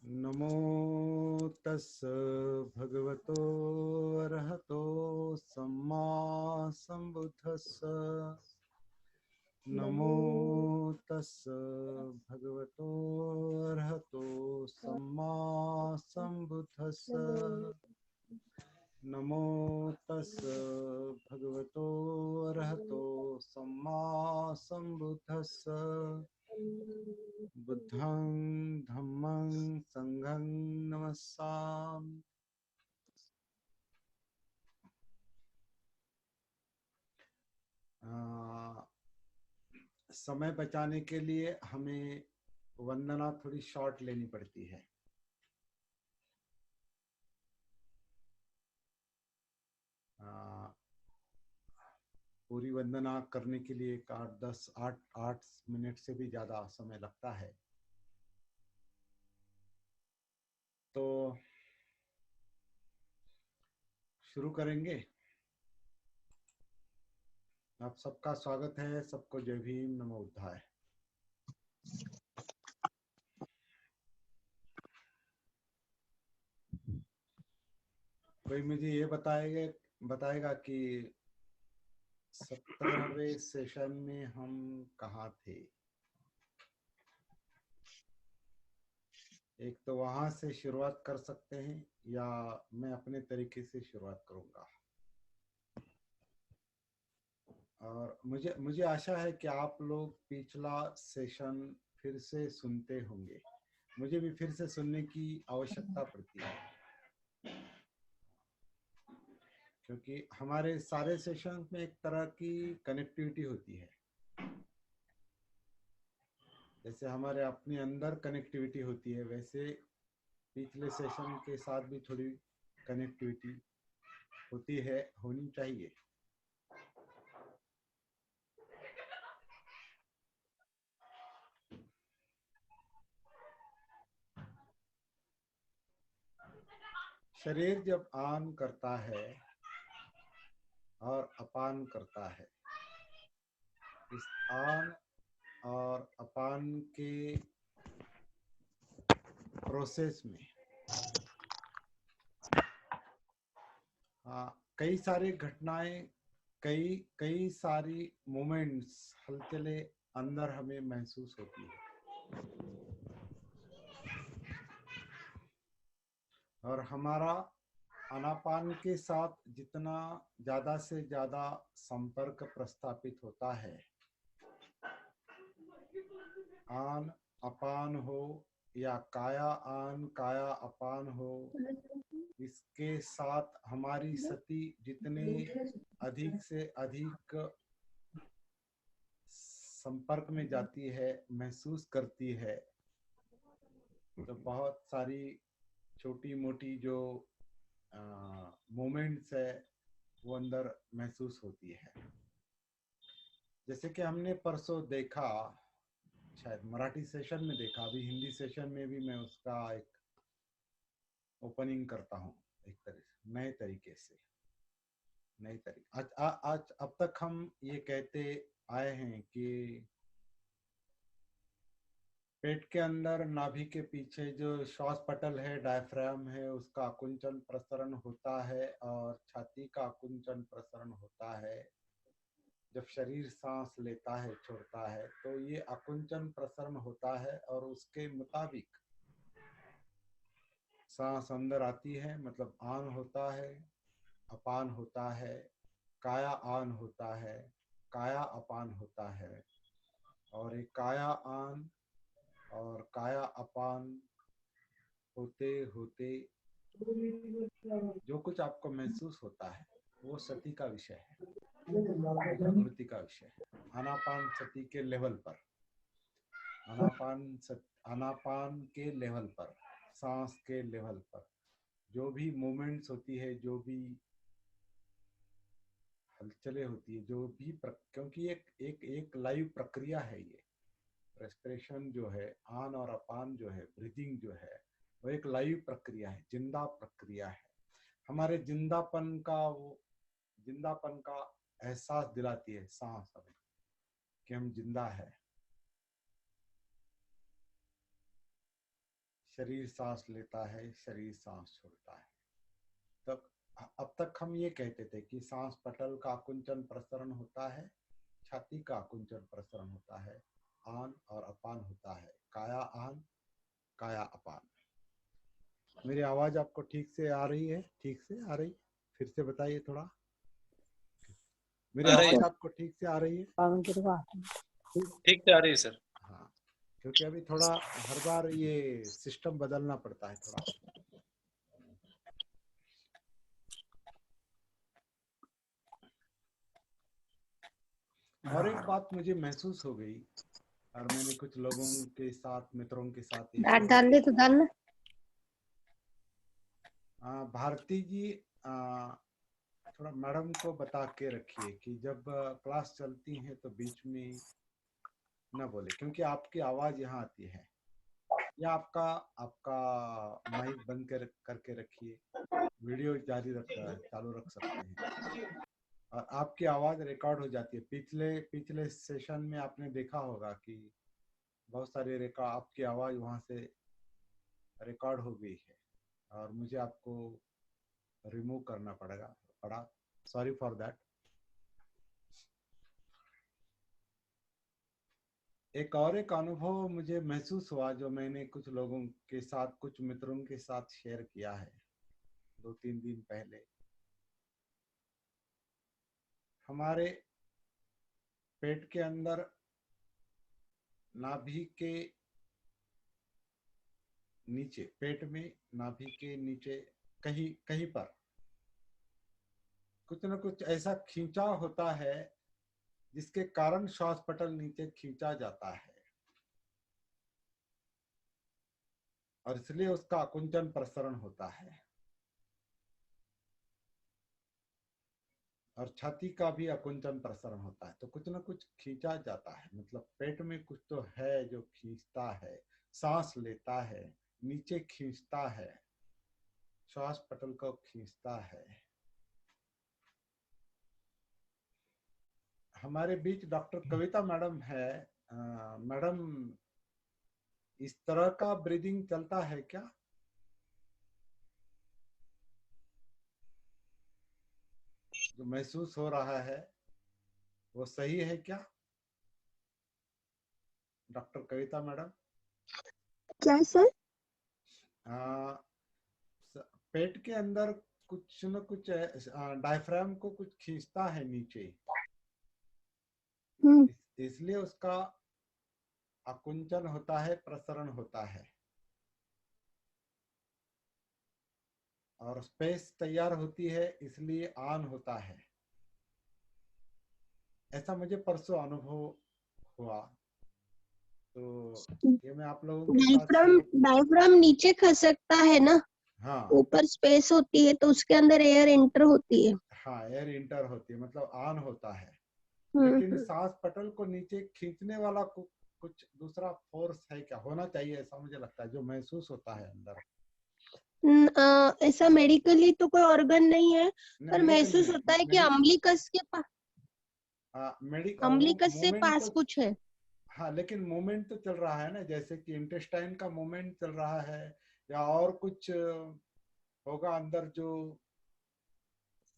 नमो तस् भगवतो अरहतो सम्मा सम्बुद्धस्स। नमो तस् भगवतो अरहतो सम्मा सम्बुद्धस्स। नमो तस् भगवतो अरहतो सम्मा सम्बुद्धस्स। बुद्धं धम्मं संघं नमस्सामि। समय बचाने के लिए हमें वंदना थोड़ी शॉर्ट लेनी पड़ती है। पूरी वंदना करने के लिए 8 मिनट से भी ज्यादा समय लगता है। तो शुरू करेंगे। आप सबका स्वागत है। सबको जय भीम, नमो बुद्धाय। कोई मुझे ये बताएगा कि 17वें सेशन में हम कहाँ थे। एक तो वहां से शुरुआत कर सकते हैं या मैं अपने तरीके से शुरुआत करूंगा। और मुझे आशा है कि आप लोग पिछला सेशन फिर से सुनते होंगे। मुझे भी फिर से सुनने की आवश्यकता पड़ती है, क्योंकि हमारे सारे सेशन में एक तरह की कनेक्टिविटी होती है। जैसे हमारे अपने अंदर कनेक्टिविटी होती है, वैसे पिछले सेशन के साथ भी थोड़ी कनेक्टिविटी होती है, होनी चाहिए। शरीर जब आन करता है और अपान करता है, इस आन और अपान के प्रोसेस में कई सारी घटनाएं, कई सारी मोमेंट्स, हलचलें अंदर हमें महसूस होती है। और हमारा आनापान के साथ जितना ज्यादा से ज्यादा संपर्क प्रस्थापित होता है, आन अपान हो या काया आन काया अपान हो, इसके साथ हमारी सती जितने अधिक से अधिक संपर्क में जाती है, महसूस करती है, तो बहुत सारी छोटी मोटी जो मोमेंट्स है वो अंदर महसूस होती है। जैसे कि हमने परसों देखा, शायद मराठी सेशन में देखा, अभी हिंदी सेशन में भी मैं उसका एक ओपनिंग करता हूँ, एक तरह से नए तरीके से। आज अब तक हम ये कहते आए हैं कि पेट के अंदर नाभि के पीछे जो श्वास पटल है, डायफ्राम है, उसका आकुंचन प्रसरण होता है और छाती का आकुंचन प्रसरण होता है। जब शरीर सांस लेता है, छोड़ता है, तो ये आकुंचन प्रसरण होता है और उसके मुताबिक सांस अंदर आती है, मतलब आन होता है, अपान होता है, काया आन होता है, काया अपान होता है। और ये काया आन और काया अपान होते होते जो कुछ आपको महसूस होता है वो सती का विषय है, प्रकृति का विषय है। आनापान सती के लेवल पर, आनापान के लेवल पर, सांस के लेवल पर जो भी मूवमेंट्स होती है, जो भी हलचलें होती है, जो भी क्योंकि एक लाइव प्रक्रिया है ये। रेस्पिरेशन जो है, आन और अपान जो है, ब्रीदिंग जो है, वो एक लाइव प्रक्रिया है, जिंदा प्रक्रिया है। हमारे जिंदापन का एहसास दिलाती है सांस हमें कि हम जिंदा है। शरीर सांस लेता है, शरीर सांस छोड़ता है। तो अब तक हम ये कहते थे कि सांस पटल का आकुंचन प्रसरण होता है, छाती का आकुंचन प्रसरण होता है, आन और अपान होता है, काया आन काया अपान। मेरी आवाज आपको ठीक से आ रही है? ठीक से आ रही? फिर से बताइए थोड़ा। मेरी आवाज आपको ठीक से आ रही है? ठीक से आ रही है सर। हाँ, क्योंकि अभी थोड़ा हर बार ये सिस्टम बदलना पड़ता है थोड़ा। और एक बात मुझे महसूस हो गई, और मैंने कुछ लोगों के साथ, मित्रों के साथ ये डाल दे तो डालना। भारती जी, थोड़ा मैडम को बता के रखिए कि जब क्लास चलती है तो बीच में न बोले, क्योंकि आपकी आवाज यहाँ आती है। या आपका आपका माइक बंद करके रखिए, वीडियो जारी चालू रख सकते हैं, और आपकी आवाज रिकॉर्ड हो जाती है। पिछले सेशन में आपने देखा होगा कि बहुत सारे रिकॉर्ड, आपकी आवाज वहां से रिकॉर्ड हो गई है, और मुझे आपको रिमूव करना पड़ा। Sorry for that. एक अनुभव मुझे महसूस हुआ, जो मैंने कुछ लोगों के साथ, कुछ मित्रों के साथ शेयर किया है 2-3 दिन पहले। हमारे पेट के अंदर, नाभि के नीचे, पेट में नाभि के नीचे कहीं कहीं पर कुछ न कुछ ऐसा खींचाव होता है जिसके कारण श्वास पटल नीचे खींचा जाता है, और इसलिए उसका आकुंचन प्रसरण होता है। और छाती का भी आकुंचन प्रसरण होता है। तो कुछ न कुछ खींचा जाता है, मतलब पेट में कुछ तो है जो खींचता है, सांस लेता है, नीचे खींचता है, श्वास पटल को खींचता है। हमारे बीच डॉक्टर कविता मैडम है। मैडम, इस तरह का ब्रीदिंग चलता है क्या? जो महसूस हो रहा है वो सही है क्या डॉक्टर कविता मैडम? क्या सर? पेट के अंदर कुछ न कुछ डायफ्राम को कुछ खींचता है नीचे, इसलिए उसका आकुंचन होता है, प्रसरण होता है, और स्पेस तैयार होती है, इसलिए आन होता है। ऐसा मुझे परसों अनुभव हुआ, तो ये मैं आप लोगों के साथ डायफ्राम नीचे खसकता है ना। हाँ, ऊपर स्पेस होती है तो उसके अंदर एयर एंटर होती है। हाँ, एयर इंटर होती है, मतलब आन होता है। लेकिन सांस पटल को नीचे खींचने वाला कुछ दूसरा फोर्स है क्या? होना चाहिए, ऐसा मुझे लगता है, जो महसूस होता है अंदर। ऐसा मेडिकली तो कोई ऑर्गन नहीं है, पर महसूस होता है कि अम्बिलिकस के पास, अम्बिलिकस से पास कुछ है। हाँ, लेकिन मूवमेंट तो चल रहा है ना, जैसे कि इंटेस्टाइन का मूवमेंट चल रहा है, या और कुछ होगा अंदर जो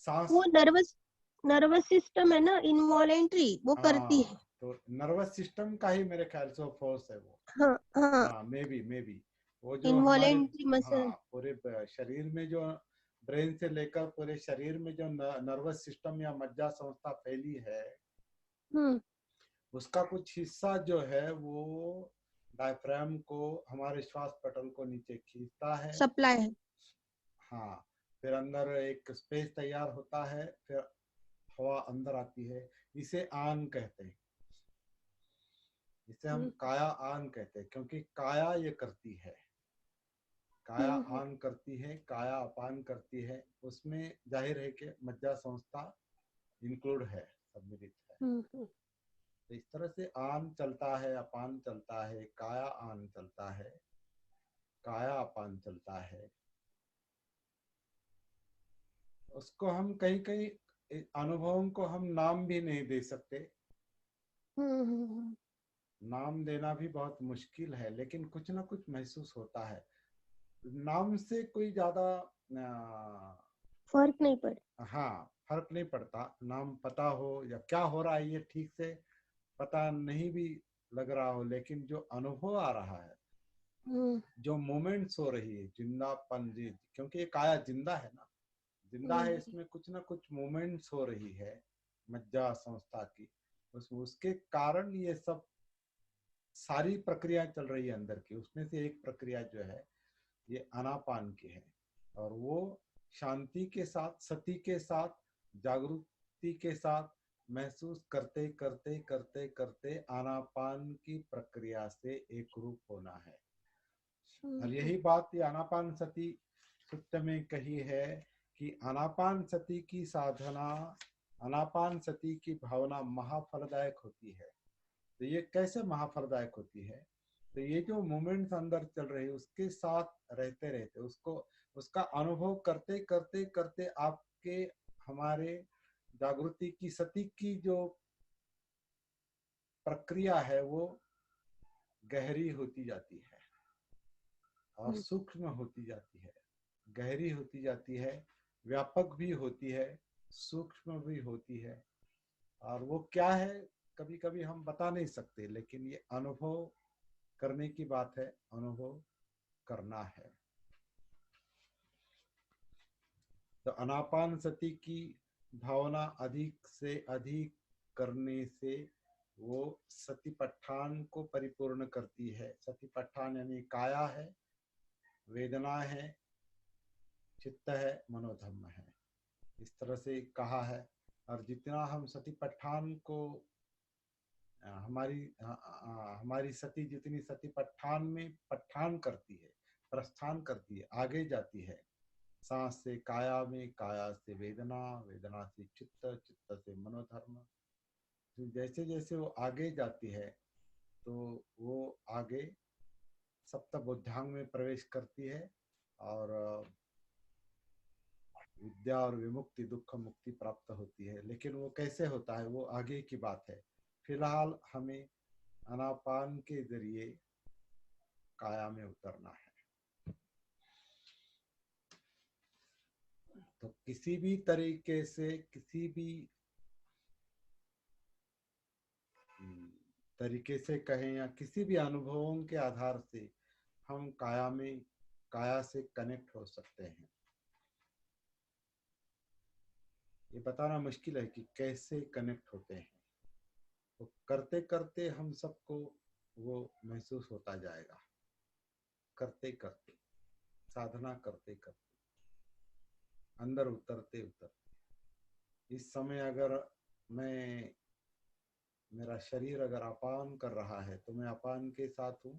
सांस। वो नर्वस सिस्टम है ना, इनवॉलेंट्री, वो करती है। तो नर्वस सिस्टम का ही मेरे ख्याल से फोर्स है वो। हाँ हाँ, मे बी वो जो हमारे, इनवॉलेंट्री मसल। पूरे शरीर में जो, ब्रेन से लेकर पूरे शरीर में जो नर्वस सिस्टम या मज्जा संस्था फैली है, उसका कुछ हिस्सा जो है वो डायफ्राम को, हमारे श्वास पटल को नीचे खींचता है, सप्लाई है। हाँ, फिर अंदर एक स्पेस तैयार होता है, फिर हवा अंदर आती है। इसे आन कहते हैं, इसे हम काया आन कहते हैं, क्योंकि काया ये करती है, काया आन करती है, काया अपान करती है। उसमें जाहिर है कि मज्जा संस्था इंक्लूड है, सम्मिलित है। तो इस तरह से आन चलता है, अपान चलता है, काया आन चलता है, काया अपान चलता है। उसको हम कहीं कहीं, अनुभवों को हम नाम भी नहीं दे सकते। नाम देना भी बहुत मुश्किल है, लेकिन कुछ ना कुछ महसूस होता है। नाम से कोई ज्यादा फर्क नहीं पड़ता। हाँ फर्क नहीं पड़ता, नाम पता हो या क्या हो रहा है ये ठीक से पता नहीं भी लग रहा हो, लेकिन जो अनुभव आ रहा है, जो मोमेंट्स हो रही है, जिंदापन जी, क्योंकि ये काया जिंदा है ना, जिंदा है, इसमें कुछ ना कुछ मोमेंट्स हो रही है मज्जा संस्था की, उसके कारण ये सब सारी प्रक्रिया चल रही है अंदर की। उसमें से एक प्रक्रिया जो है ये आनापान की है, और वो शांति के साथ, सती के साथ, जागृति के साथ महसूस करते करते करते करते आनापान की प्रक्रिया से एक रूप होना है। और यही बात ये आनापान सती सूक्त में कही है कि आनापान सती की साधना, आनापान सती की भावना महाफलदायक होती है। तो ये कैसे महाफलदायक होती है? तो ये जो मोमेंट्स अंदर चल रहे हैं उसके साथ रहते रहते, उसको उसका अनुभव करते करते करते आपके, हमारे जागृति की, सती की जो प्रक्रिया है वो गहरी होती जाती है और सूक्ष्म होती जाती है, गहरी होती जाती है, व्यापक भी होती है, सूक्ष्म भी होती है। और वो क्या है कभी कभी हम बता नहीं सकते, लेकिन ये अनुभव करने की बात है, अनुभव करना है। तो आनापान सती की भावना अधिक से अधिक करने से वो सतिपट्ठान को परिपूर्ण करती है। सतिपट्ठान यानी काया है, वेदना है, चित्त है, मनोधर्म है, इस तरह से कहा है। और जितना हम सतिपट्ठान को हमारी सती जितनी सतिपट्ठान में पट्ठान करती है, प्रस्थान करती है, आगे जाती है, सांस से काया में, काया से वेदना, वेदना से चित्त, चित्त से मनोधर्म, तो जैसे जैसे वो आगे जाती है तो वो आगे सप्तबोधांग में प्रवेश करती है और विद्या और विमुक्ति, दुख मुक्ति प्राप्त होती है। लेकिन वो कैसे होता है वो आगे की बात है। फिलहाल हमें आनापान के जरिए काया में उतरना है। तो किसी भी तरीके से, किसी भी तरीके से कहें या किसी भी अनुभवों के आधार से हम काया में, काया से कनेक्ट हो सकते हैं। ये बताना मुश्किल है कि कैसे कनेक्ट होते हैं, तो करते करते हम सबको वो महसूस होता जाएगा, करते करते, साधना करते करते, अंदर उतरते उतरते। इस समय अगर मैं, मेरा शरीर अगर अपान कर रहा है तो मैं अपान के साथ हूँ,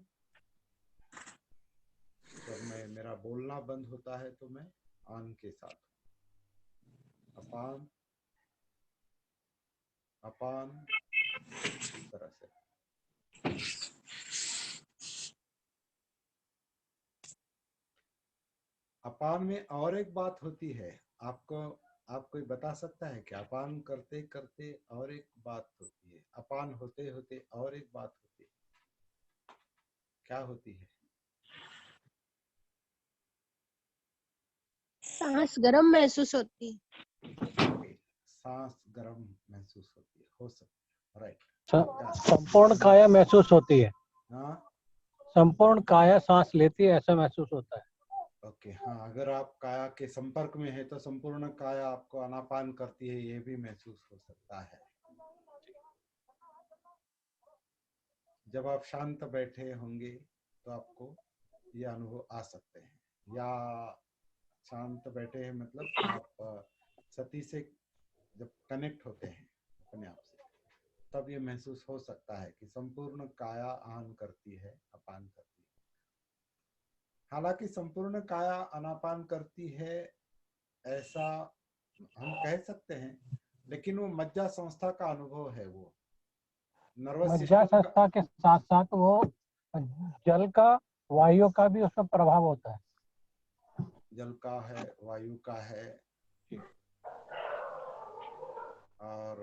जब मैं, मेरा बोलना बंद होता है तो मैं आन के साथ हूँ। अपान अपान, इस तरह से। अपान में और एक बात होती है, आपको, आप कोई बता सकता है कि अपान करते करते और एक बात होती है, अपान होते होते और एक बात होती है, क्या होती है? सांस गर्म महसूस होती ओके, सांस गर्म महसूस होती है, हो सकती है, राइट। संपूर्ण काया महसूस होती है। हाँ, संपूर्ण काया सांस लेती है ऐसा महसूस होता है। ओके, हाँ, अगर आप काया के संपर्क में है तो संपूर्ण काया आपको आनापान करती है, ये भी महसूस हो सकता है। जब आप शांत बैठे होंगे तो आपको ये अनुभव आ सकते हैं, या शांत बैठे हैं मतलब आप सती से जब कनेक्ट होते हैं अपने आप से, तब ये महसूस हो सकता है कि संपूर्ण काया आन करती है, अपान करती है। हालांकि संपूर्ण काया अनापान करती है ऐसा हम कह सकते हैं, लेकिन वो मज्जा संस्था का अनुभव है, वो नर्वस मज्जा सिस्टम का, संस्था के साथ साथ वो जल का, वायु का भी उसमें प्रभाव होता है। जल का है, वायु का है, और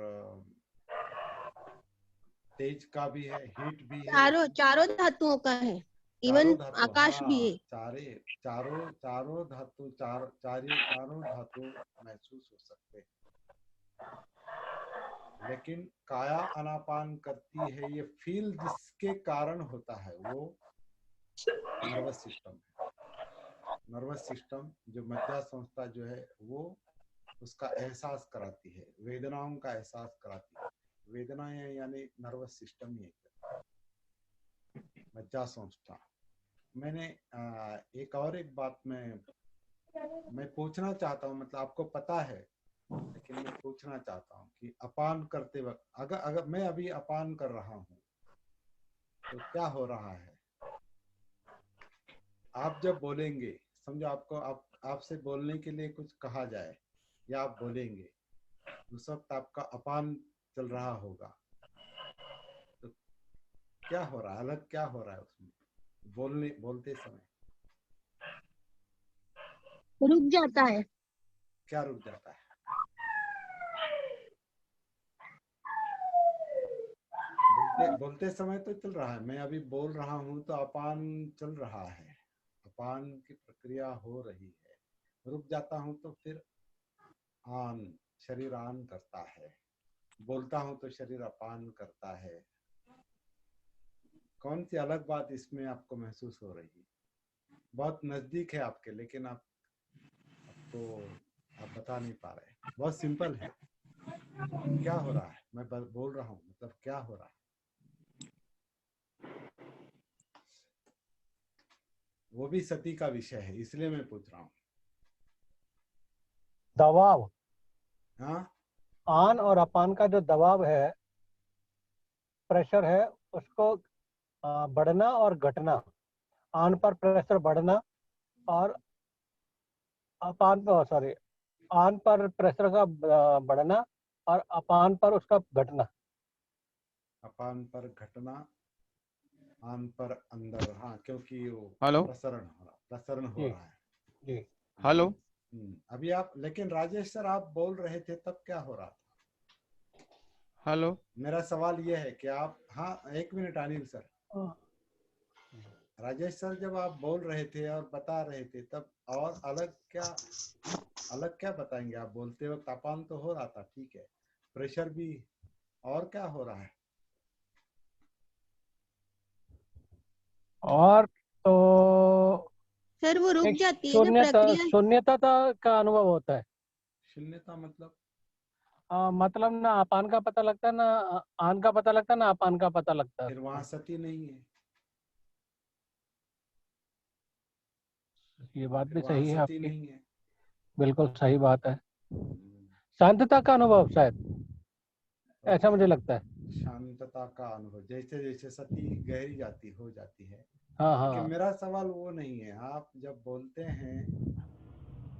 तेज का भी है, हीट भी है, चारों चारों धातुओं का है। इवन धातु, आकाश भी है। चारों धातु, चारों धातु महसूस हो सकते हैं, लेकिन काया अनापान करती है, ये फील जिसके कारण होता है वो नर्वस सिस्टम है। नर्वस सिस्टम जो मज्जा संस्था जो है वो उसका एहसास कराती है, वेदनाओं का एहसास कराती है। वेदनाएं यानी नर्वस सिस्टम ही है, मज्जा संस्था। मैंने एक बात मैं पूछना चाहता हूँ, मतलब आपको पता है लेकिन मैं पूछना चाहता हूँ कि अपान करते वक्त अगर मैं अभी अपान कर रहा हूँ तो क्या हो रहा है? आप जब बोलेंगे, समझो आपसे बोलने के लिए कुछ कहा जाए या आप बोलेंगे, उस वक्त आपका अपान चल रहा होगा, तो क्या हो रहा है, अलग क्या हो रहा है उसमें बोलते समय? रुक जाता है। क्या रुक जाता है? बोलते समय तो चल रहा है, मैं अभी बोल रहा हूँ तो अपान चल रहा है, अपान की प्रक्रिया हो रही है। रुक जाता हूँ तो फिर आन, शरीर आन करता है, बोलता हूँ तो शरीर अपान करता है। कौन सी अलग बात इसमें आपको महसूस हो रही है? बहुत नजदीक है आपके, लेकिन आप बता नहीं पा रहे। बहुत सिंपल है। क्या हो रहा है? मैं बोल रहा हूँ, मतलब क्या हो रहा है? वो भी सती का विषय है, इसलिए मैं पूछ रहा हूँ। दबाव, हाँ, आन और अपान का जो दबाव है, प्रेशर है, उसको बढ़ना और घटना, आन पर प्रेशर बढ़ना और अपान पर, सॉरी, आन पर प्रेशर का बढ़ना और अपान पर उसका घटना। अपान पर घटना, आन पर अंदर। हाँ, क्योंकि वो हेलो प्रसरण हो जी रहा है। जी। हेलो अभी आप, लेकिन राजेश सर आप बोल रहे थे तब क्या हो रहा था? हेलो मेरा सवाल ये है कि आप, हाँ एक मिनट अनिल सर, हाँ। राजेश सर जब आप बोल रहे थे और बता रहे थे तब और अलग क्या बताएंगे? आप बोलते वक्त अपान तो हो रहा था, ठीक है, प्रेशर भी, और क्या हो रहा है? और तो सर वो रुक एक जाती है ना प्रक्रिया। शून्यता का अनुभव होता है। शून्यता मतलब? मतलब ना अपान का पता लगता है, ना आन का पता लगता है, ना अपान का पता लगता है। फिर वहां सती नहीं है, ये बात फिर भी वहां सही है सती आपकी, नहीं है। बिल्कुल सही बात है। हम्म, शांतता का अनुभव शायद, ऐसा ओके, मुझे लगता है। शांतता का अनुभव, जैसे जैसे सती गहरी हो जाती है। हाँ लेकिन हाँ। मेरा सवाल वो नहीं है। आप जब बोलते हैं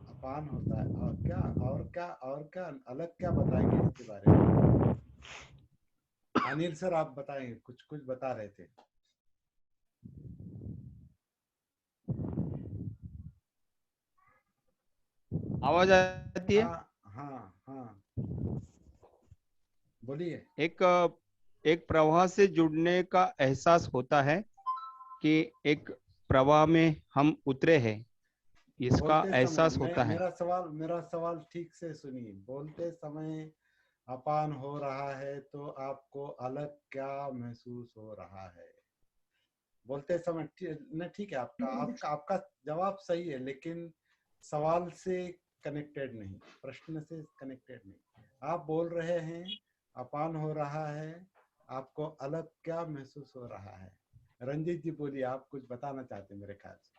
अपान होता है, और क्या अलग क्या बताएंगे इसके बारे में? अनिल सर आप बताएंगे, कुछ बता रहे थे। आवाज आती है? हाँ हाँ हाँ, बोलिए। एक एक प्रवाह से जुड़ने का एहसास होता है कि एक प्रवाह में हम उतरे हैं, इसका बोलते समय, एहसास होता है। मेरा सवाल ठीक से सुनिए। बोलते समय अपान हो रहा है तो आपको अलग क्या महसूस हो रहा है? बोलते समय नहीं, ठीक है, आपका जवाब सही है, लेकिन सवाल से कनेक्टेड नहीं, प्रश्न से कनेक्टेड नहीं। आप बोल रहे हैं अपान हो रहा है, आपको अलग क्या महसूस हो रहा है? रंजीत जी बोलिए, आप कुछ बताना चाहते हैं मेरे ख्याल से।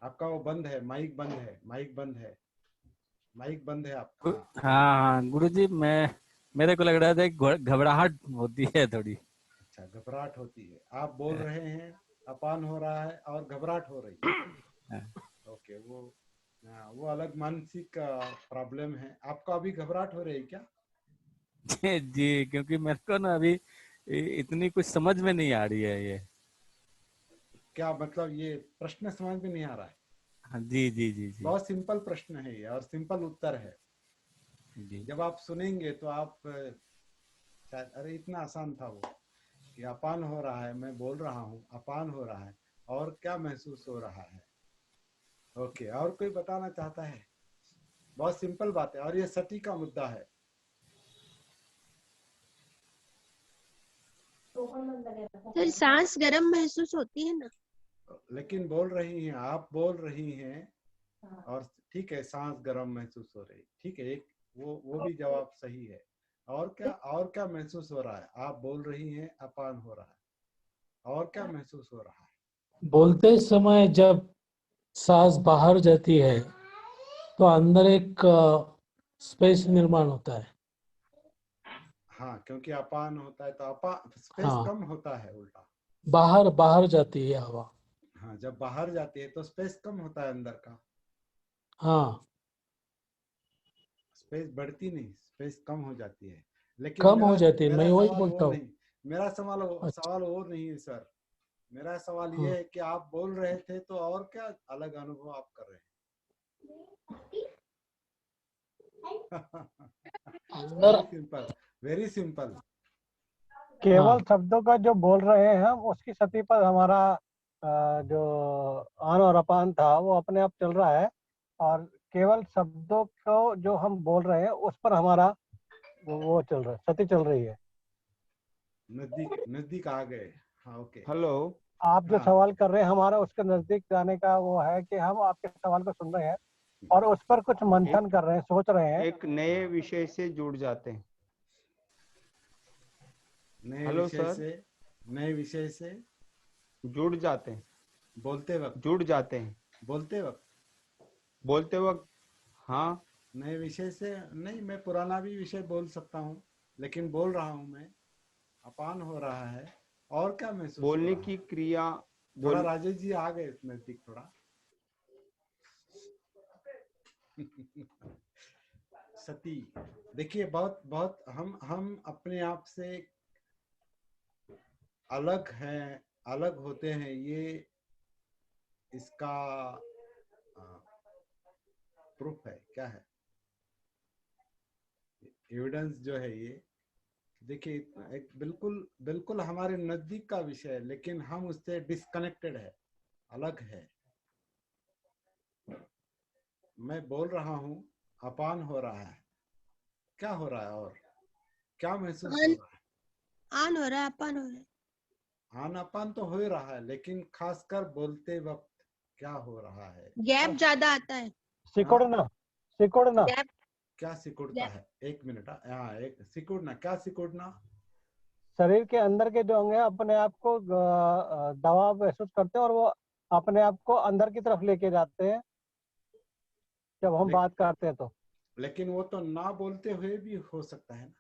आपका वो बंद है, माइक बंद है, माइक बंद है आपका। हाँ, हाँ गुरुजी, मेरे को लग रहा था कि घबराहट होती है थोड़ी। अच्छा, घबराहट होती है। आप बोल रहे हैं अपान हो रहा है और घबराहट हो रही है। ओके, वो अलग मानसिक प्रॉब्लम है। आपको अभी घबराहट हो रही है क्या? जी, क्योंकि मेरे को ना अभी इतनी कुछ समझ में नहीं आ रही है ये। क्या मतलब, ये प्रश्न समझ में नहीं आ रहा है? हाँ, जी जी जी जी बहुत सिंपल प्रश्न है ये और सिंपल उत्तर है। जी। जब आप सुनेंगे तो आप शायद, अरे इतना आसान था वो। कि अपान हो रहा है, मैं बोल रहा हूँ, अपान हो रहा है, और क्या महसूस हो रहा है। ओके, और कोई बताना चाहता है? बहुत सिंपल बात है और ये सती का मुद्दा है। सर सांस गर्म महसूस होती है ना? लेकिन बोल रही हैं, आप बोल रही हैं, और ठीक है, सांस गर्म महसूस हो रही, ठीक है, एक वो भी जवाब सही है। और क्या महसूस हो रहा है? आप बोल रही हैं, अपान हो रहा है, और क्या महसूस हो रहा है? बोलते समय जब सांस बाहर जाती है तो अंदर एक स्पेस निर्माण होता है। हाँ, क्योंकि अपान होता है तो स्पेस हाँ। कम होता है, उल्टा बाहर बाहर जाती है हवा। हाँ, जब बाहर जाती है तो स्पेस कम होता है अंदर का, हाँ, स्पेस बढ़ती नहीं, स्पेस कम हो जाती है। लेकिन कम हो जाती है, मैं वही सवाल बोलता वो हूँ। नहीं, मेरा सवाल अच्छा। सवाल वो नहीं है सर। मेरा सवाल ये हाँ। है कि आप बोल रहे थे तो और क्या अलग अनुभव आप कर रहे हैं? अंदर वेरी सिंपल, वेरी सिंपल। केवल हाँ, शब्दों का जो बोल रहे हैं हम, उसकी सती पर हमारा जो आन और अपान था वो अपने आप चल रहा है, और केवल शब्दों को जो हम बोल रहे हैं उस पर हमारा वो चल रहा है, सती चल रही है। नजदीक नजदीक आ गए। हाँ, ओके। हेलो। आप जो हाँ, सवाल कर रहे हैं, हमारा उसके नजदीक जाने का वो है कि हम आपके सवाल को सुन रहे हैं और उस पर कुछ मंथन कर रहे हैं, सोच रहे हैं। एक नए विषय से जुड़ जाते हैं। नए हेलो विषय सर। से, नए विषय से जुड़ जाते हैं, बोलते वक्त, जुड़ जाते हैं बोलते वक्त बोलते वक्त। हाँ, नए विषय से नहीं, मैं पुराना भी विषय बोल सकता हूँ, लेकिन बोल रहा हूँ मैं, अपान हो रहा है, और क्या महसूस हो बोलने रहा की है? क्रिया थोड़ा राजेश जी आ गए नजदीक थोड़ा। सती, देखिए, बहुत बहुत हम अपने आप से अलग हैं, अलग होते हैं, ये इसका प्रूफ है, क्या है एविडेंस जो है ये। देखिए, एक बिल्कुल बिल्कुल हमारे नजदीक का विषय है, लेकिन हम उससे डिस्कनेक्टेड है, अलग है। मैं बोल रहा हूँ, अपान हो रहा है, क्या हो रहा है और क्या महसूस हो आन रहा है? आन हो रहा है, अपान हो रहा है। आन अपान तो हो ही रहा है, लेकिन खासकर बोलते वक्त क्या हो रहा है? गैप ज्यादा आता है। सिकुड़ना, सिकुड़ना। गैप क्या सिकुड़ता गैप है? एक मिनट, हाँ, एक सिकुड़ना, क्या सिकुड़ना? शरीर के अंदर के जो अंग है अपने आप को दबाव महसूस करते हैं और वो अपने आप को अंदर की तरफ लेके जाते हैं जब हम ले, बात करते हैं तो। लेकिन वो तो ना बोलते हुए भी हो सकता है ना?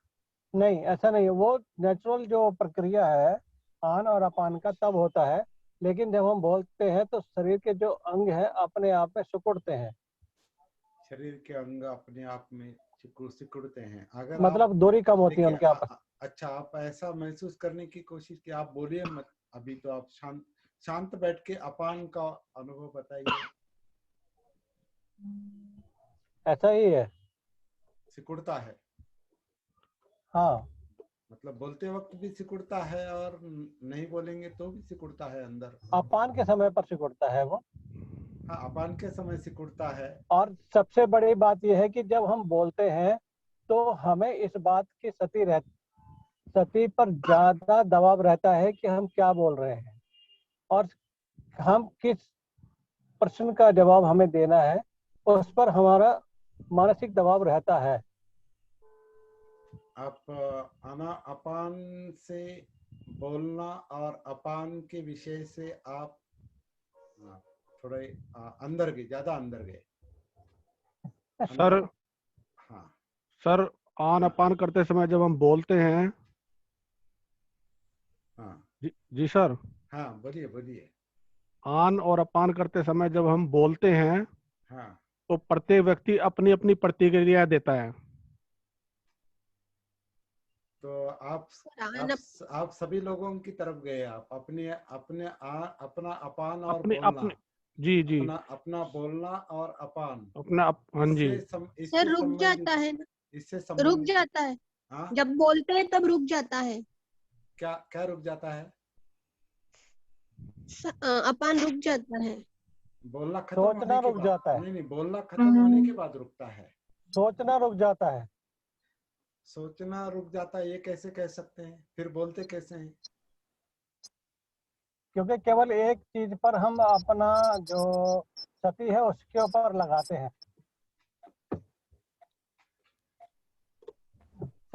नहीं, ऐसा नहीं है, वो नेचुरल जो प्रक्रिया है आन और अपान का तब होता है, लेकिन जब हम बोलते हैं तो शरीर के जो अंग है अपने आप में सिकुड़ते हैं, शरीर के अंग अपने आप में सिकुड़ते हैं। अगर आप मतलब दूरी कम होती है देखिए, उनके आपस। अच्छा, आप ऐसा महसूस करने की कोशिश की, आप बोलिए मत अभी, तो आप शांत शांत बैठ के अपान का अनुभव बताइए। ऐसा ही है। सिकुड़ता है, हाँ, मतलब बोलते वक्त भी सिकुड़ता है और नहीं बोलेंगे तो भी सिकुड़ता है अंदर। अपान के समय पर सिकुड़ता है वो। हाँ, अपान के समय सिकुड़ता है। और सबसे बड़ी बात यह है कि जब हम बोलते हैं तो हमें इस बात की सती पर ज्यादा दबाव रहता है कि हम क्या बोल रहे हैं और हम किस प्रश्न का जवाब हमें देना है, उस पर हमारा मानसिक दबाव रहता है। आप अपान से बोलना और अपान के विषय से आप थोड़े अंदर गए, ज्यादा अंदर गए। सर हाँ, सर आन अपान करते समय जब हम बोलते हैं। हाँ, जी सर। हाँ, बोलिए बोलिए। आन और अपान करते समय जब हम बोलते हैं हाँ, तो प्रत्येक व्यक्ति अपनी अपनी प्रतिक्रिया देता है। तो आप सभी लोगों की तरफ गए, आप अपने अपने अपना अपान और अपने बोलना, अपने जी जी अपना बोलना और अपान, हाँ जी। सर इससे रुक संबंधित, जाता है ना, इससे रुक संबंधित। जाता है। हाँ, जब बोलते हैं तब रुक जाता है। क्या क्या रुक जाता है? अपान रुक जाता है। बोलना खत्म सोचना होने के रुक बाद। जाता है। नहीं, बोलना खत्म होने के बाद रुकता है। सोचना रुक जाता है। सोचना रुक जाता है, ये कैसे कह सकते हैं? फिर बोलते कैसे हैं? क्योंकि केवल एक चीज पर हम अपना जो सती है उसके ऊपर लगाते हैं।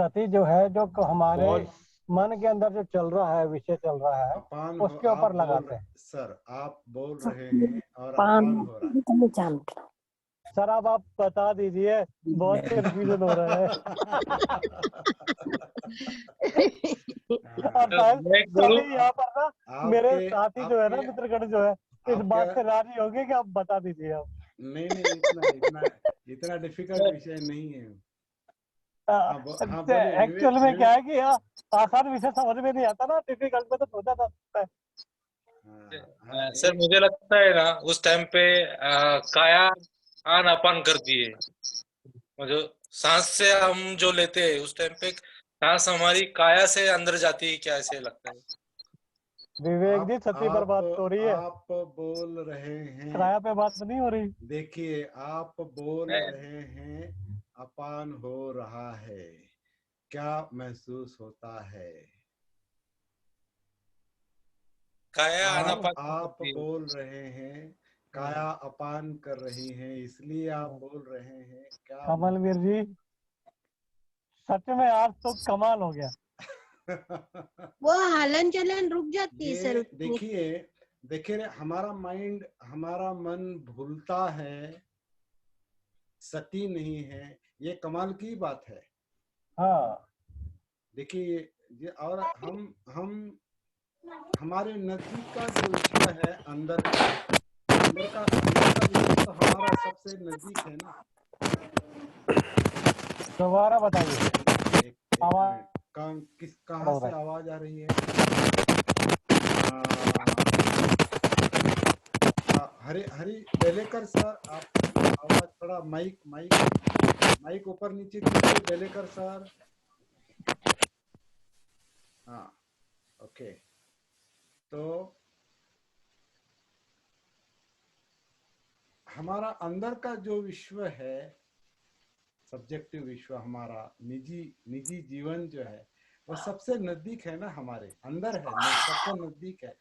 सती जो है, जो हमारे पॉज। मन के अंदर जो चल रहा है, विषय चल रहा है, अपान हो, उसके आप ऊपर बोल लगाते रहे हैं। सर, आप बोल रहे हैं और अपान हो रहा है। सर अब आप बता दीजिए, बहुत कंफ्यूजन हो रहा है। और हाँ, शायद मैं बोलूं? सभी यहाँ पर ना मेरे आपके साथी जो है ना, आपके मित्रगण जो है, इस आपके बात से राजी होंगे कि आप बता दीजिए आप। नहीं, इतना डिफिकल्ट विषय नहीं है। हाँ बोलिए। एक्चुअल में क्या है कि आसान विषय समझ में नहीं आता ना, डिफिकल्ट में तो सोचा था। सर मुझे लगता है ना उस टाइम पे काया आन अपान करती है। जो सांस से हम जो लेते हैं उस टाइम पे सांस हमारी काया से अंदर जाती है, क्या ऐसे लगता है? विवेक जी, सती पर बात हो रही है, आप बोल रहे हैं। किराया पे बात तो नहीं हो रही। देखिए, आप बोल रहे हैं अपान हो रहा है, क्या महसूस होता है? काया आन अपान आप करती है। बोल रहे हैं काया अपान कर रही है, इसलिए आप बोल रहे हैं, क्या कमलवीर जी, सच में आज तो कमाल हो गया। वो हलन चलन रुक जाती है सर ये उसमें। देखिए हमारा मन भूलता है, सती नहीं है, ये कमाल की बात है। हाँ, देखिए ये, और हम हमारे नजदीक का जो विषय है, अंदर का विषय तो हमारा सबसे नजदीक है ना। दोबारा बताइए। एक आवाज मिनट, कहाँ से आवाज आ रही है? हरी बेलेकर सर, आपकी आवाज थोड़ा माइक ऊपर नीचे कीजिए बेलेकर सर। हाँ, ओके। तो हमारा अंदर का जो विश्व है, सब्जेक्टिव विश्व, हमारा निजी जीवन जो है, वो सबसे नजदीक है ना, हमारे अंदर है, सबसे नजदीक है,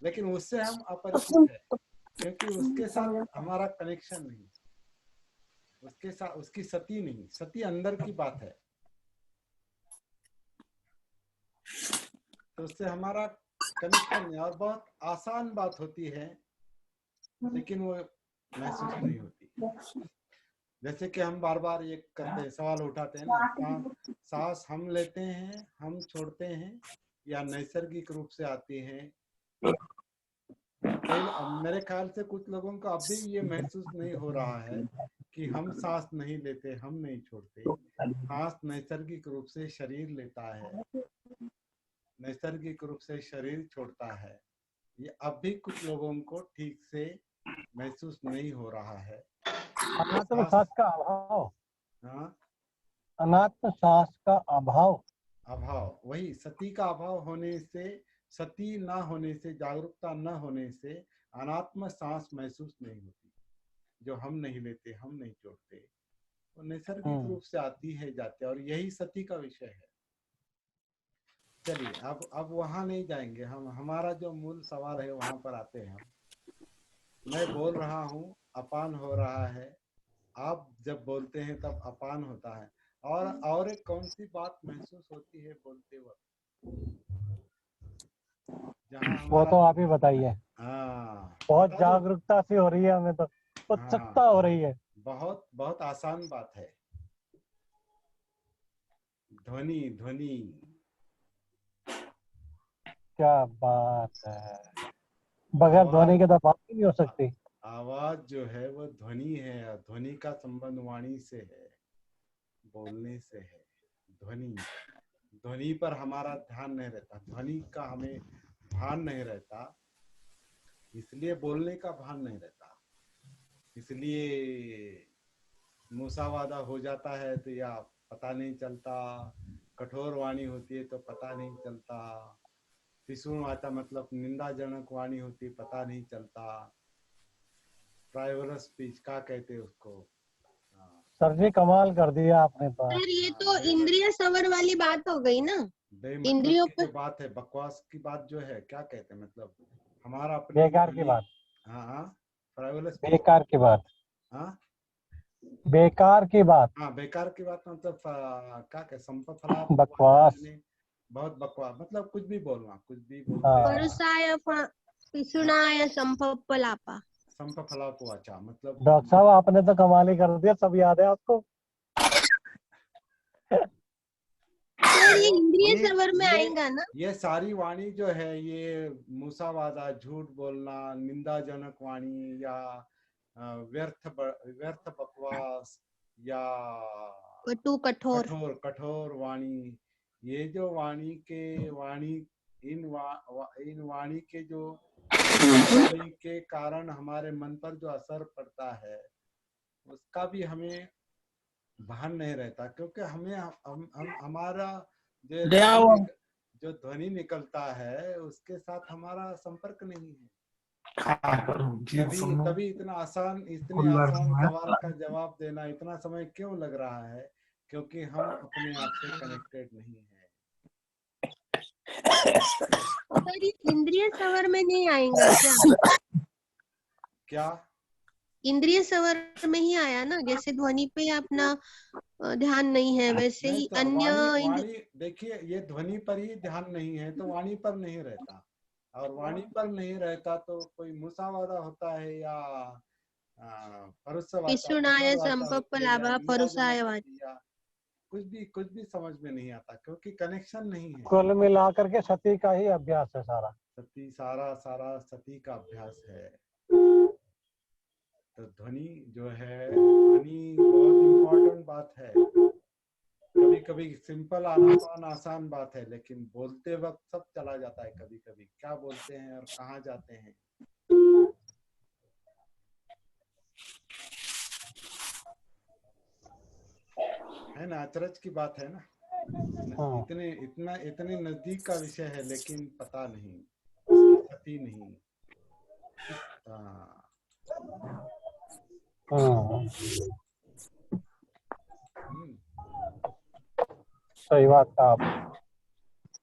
लेकिन उससे हम अपरिचित है, क्योंकि उसके साथ हमारा कनेक्शन नहीं, उसके साथ उसकी सती नहीं, सती अंदर की बात है, तो उससे हमारा कनेक्शन नहीं। और बहुत आसान बात होती है, लेकिन वो महसूस नहीं होती। जैसे कि हम बार बार ये करते हैं, सवाल उठाते हैं ना, सांस हम लेते हैं, हम छोड़ते हैं, या नैसर्गिक रूप से आती है। मेरे ख्याल से कुछ लोगों को अभी ये महसूस नहीं हो रहा है कि हम सांस नहीं लेते, हम नहीं छोड़ते। सांस नैसर्गिक रूप से शरीर लेता है, नैसर्गिक रूप से शरीर छोड़ता है। ये अब भी कुछ लोगों को ठीक से महसूस नहीं हो रहा है। अनात्म सांस का अभाव। हाँ, अनात्म सांस का अभाव। वही सती का अभाव होने से, सती ना होने से, जागरूकता न होने से अनात्म सांस महसूस नहीं होती, जो हम नहीं लेते, हम नहीं छोड़ते, वो नैसर्गिक रूप से आती है, जाती है, और यही सती का विषय है। चलिए अब वहां नहीं जाएंगे हम, हमारा जो मूल सवाल है वहां पर आते हैं हम। मैं बोल रहा हूँ, अपान हो रहा है, आप जब बोलते हैं तब अपान होता है, और एक कौन सी बात महसूस होती है बोलते वक्त, जहाँ वो हमारा, तो आप ही बताइए। हाँ, बहुत बता दो। जागरूकता सी हो रही है, हमें तो उत्सुकता हो रही है। बहुत बहुत आसान बात है, ध्वनि। क्या बात है, बगैर ध्वनि के तो बात ही नहीं हो सकती। आवाज जो है वो ध्वनि है, और ध्वनि का संबंध वाणी से है, बोलने से है। ध्वनि पर हमारा ध्यान नहीं रहता, ध्वनि का हमें भान नहीं रहता, इसलिए बोलने का भान नहीं रहता, इसलिए मूसावादा हो जाता है, तो या पता नहीं चलता, कठोर वाणी होती है तो पता नहीं चलता, पिसूण आता मतलब निंदाजनक वाणी होती पता नहीं चलता, ट्राइवरस स्पीच क्या कहते हैं उसको। हाँ, सर जी कमाल कर दिया आपने तो। सर ये तो इंद्रिय सवर वाली बात हो गई ना, बेमतलब इंद्रियों की पे। जो बात है, बकवास की बात जो है, क्या कहते हैं मतलब हमारा अपने बेकार की बात, हाँ हाँ, ट्राइवरस स्पीच। बेकार की बात, हाँ बेकार की बात, हाँ, बेकार की बात मतलब क्या कहे, संपफला बकवास। बहुत बकवास, मतलब कुछ भी बोलना, कुछ भी हाँ। बोलते हैं। परुसाय पिसुणाय संपप्पलापा। संपफला वाचा मतलब डॉक्टर साहब आपने तो कमाल ही कर दिया, सब याद है आपको। सर ये इंद्रिय ये सवर में ये आएगा ना। ये सारी वाणी जो है, ये मूसावादा, झूठ बोलना, निंदाजनक वाणी या व्यर्थ बकवास या कटु कठोर। कठोर कठोर वाणी, ये जो वाणी इन वाणी के जो वाणी के कारण हमारे मन पर जो असर पड़ता है उसका भी हमें भान नहीं रहता, क्योंकि हमें हमारा जो ध्वनि निकलता है उसके साथ हमारा संपर्क नहीं है। तभी इतने आसान सवाल का जवाब देना इतना समय क्यों लग रहा है, क्योंकि हम अपने आप से कनेक्टेड नहीं है। सर ये इंद्रिय सवर में नहीं आएगा क्या? क्या इंद्रिय सवर में ही आया ना, जैसे ध्वनि पे अपना ध्यान नहीं है, वैसे नहीं ही तो अन्य वाणी देखिए, ये ध्वनि पर ही ध्यान नहीं है तो वाणी पर नहीं रहता, और वाणी पर नहीं रहता तो कोई मुसावादा होता है या परुषवाचा, पिसुणाय कठोर वाचा होती है या संपप्पलापा परुसाय निंदाजनक वाचा। होती है, या कुछ भी समझ में नहीं आता, क्योंकि कनेक्शन नहीं है। कुल मिलाकर के सती का ही अभ्यास है सारा। सती सारा सती का अभ्यास है। तो ध्वनि जो है, ध्वनि बहुत इम्पोर्टेंट बात है। कभी कभी सिंपल आनापान आसान बात है, लेकिन बोलते वक्त सब चला जाता है, कभी कभी क्या बोलते हैं और कहाँ जाते हैं। है ना, अचरज की बात है ना। हाँ। इतने नजदीक का विषय है, लेकिन पता नहीं, उसकी सती नहीं। हाँ। सही बात कहा आप।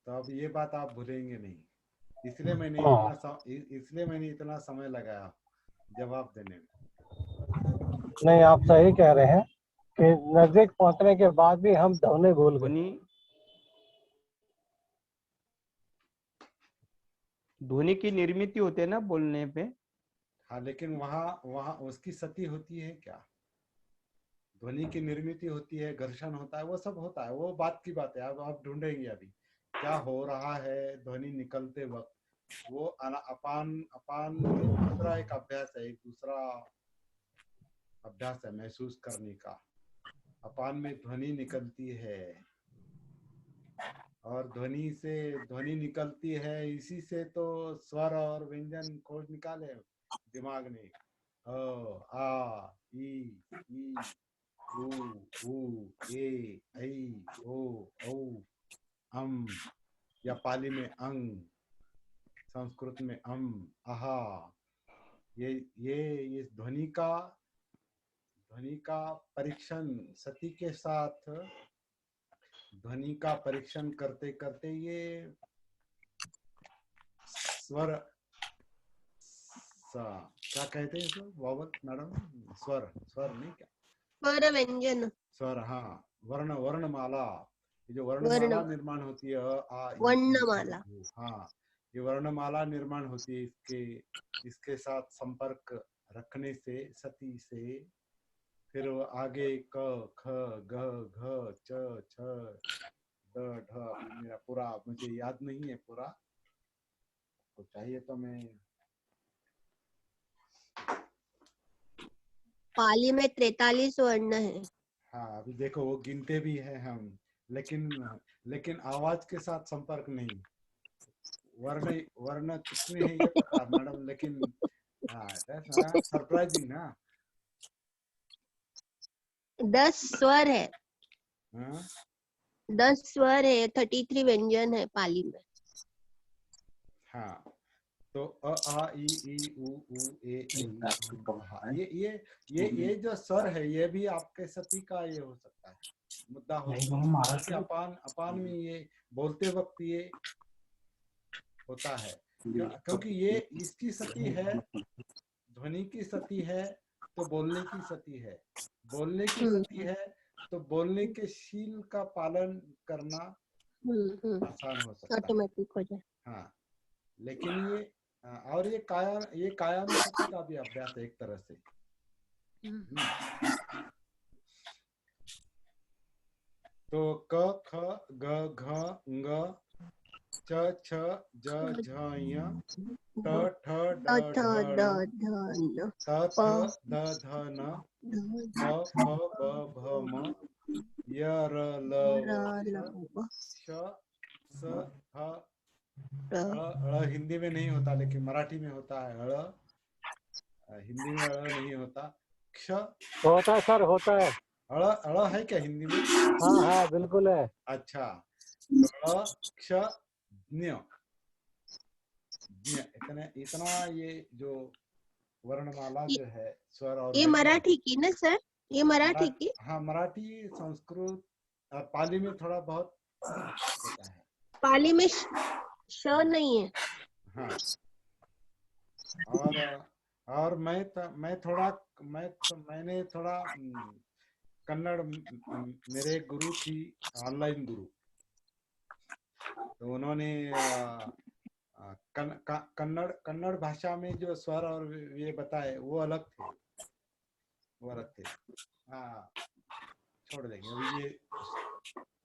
तो अब ये बात आप भूलेंगे नहीं, इसलिए मैंने इतना समय लगाया जवाब देने में। नहीं आप सही कह रहे हैं कि नजदीक पहुंचने के बाद भी हम ध्वनि भूल गए। ध्वनि की निर्मित होते है ना बोलने पे। हाँ, लेकिन वहाँ उसकी सती होती है क्या? ध्वनि की निर्मित होती है, घर्षण होता है, वो सब होता है, वो बात की बात है। अब आप ढूंढेंगे अभी क्या हो रहा है ध्वनि निकलते वक्त। वो अपान अपान दूसरा एक अभ्यास है, एक दूसरा अभ्यास है महसूस करने का। अपान में ध्वनि निकलती है, और ध्वनि निकलती है, इसी से तो स्वर और व्यंजन खोज निकाले दिमाग ने। आ ई ऊ ए ऐ ओ औ अम, या पाली में अंग, संस्कृत में आहा। ये ध्वनि का परीक्षण सती के साथ, ध्वनि का परीक्षण करते करते ये स्वर क्या कहते हैं इसको वावल मैडम? स्वर नहीं क्या? स्वर व्यंजन। स्वर, हाँ, वर्णमाला। ये जो वर्णमाला वर्ण निर्माण होती है, आ ई वर्णमाला। हाँ, ये वर्णमाला निर्माण होती है इसके साथ संपर्क रखने से, सती से। फिर आगे क ख ग घ च छ ड ढ, मेरा पूरा मुझे याद नहीं है पूरा, तो चाहिए तो मैं। पाली में 43 वर्ण है। हाँ, अभी देखो वो गिनते भी हैं हम, लेकिन आवाज के साथ संपर्क नहीं। वर्ण कितने हैं ये पता मैडम, लेकिन हाँ, सरप्राइजिंग ना। 10 स्वर है। हाँ? 10 स्वर है, 33 व्यंजन है पाली में। हाँ, तो अ आ इ ई उ ए ऐ। ये जो स्वर है ये भी आपके सती का ये हो सकता है, मुद्दा हो सकता है, क्योंकि अपान में ये बोलते वक्त ये होता है, क्योंकि ये इसकी सती है, ध्वनि की सती है, तो बोलने की सती है, बोलने की सती है तो बोलने के शील का पालन करना आसान हो सकता है। ऑटोमेटिक हो जाए। हाँ, लेकिन ये और ये काया में सती का भी अभ्यास है एक तरह से। तो क ख ग घ ङ च छ ज झ ञ ट ठ ड ढ ण त थ द ध न प फ ब भ म य र ल व श स ह ळ हिंदी में नहीं होता लेकिन मराठी में होता है। ळ हिंदी में ळ नहीं होता। क्ष होता है सर, होता है। ळ है क्या हिंदी में? हाँ हाँ बिल्कुल है। अच्छा, तो ळ क्ष ज्ञ इतना ये जो वर्णमाला जो है स्वर और ये मराठी की ना सर? ये मराठी की? हाँ, मराठी, संस्कृत और पाली में थोड़ा बहुत होता है। पाली में श नहीं है। हाँ, और मैंने थोड़ा कन्नड़, मेरे गुरु थी ऑनलाइन गुरु, तो उन्होंने कन्नड़ भाषा में जो स्वर और ये बताए वो अलग थे। हाँ, छोड़ देंगे अभी। ये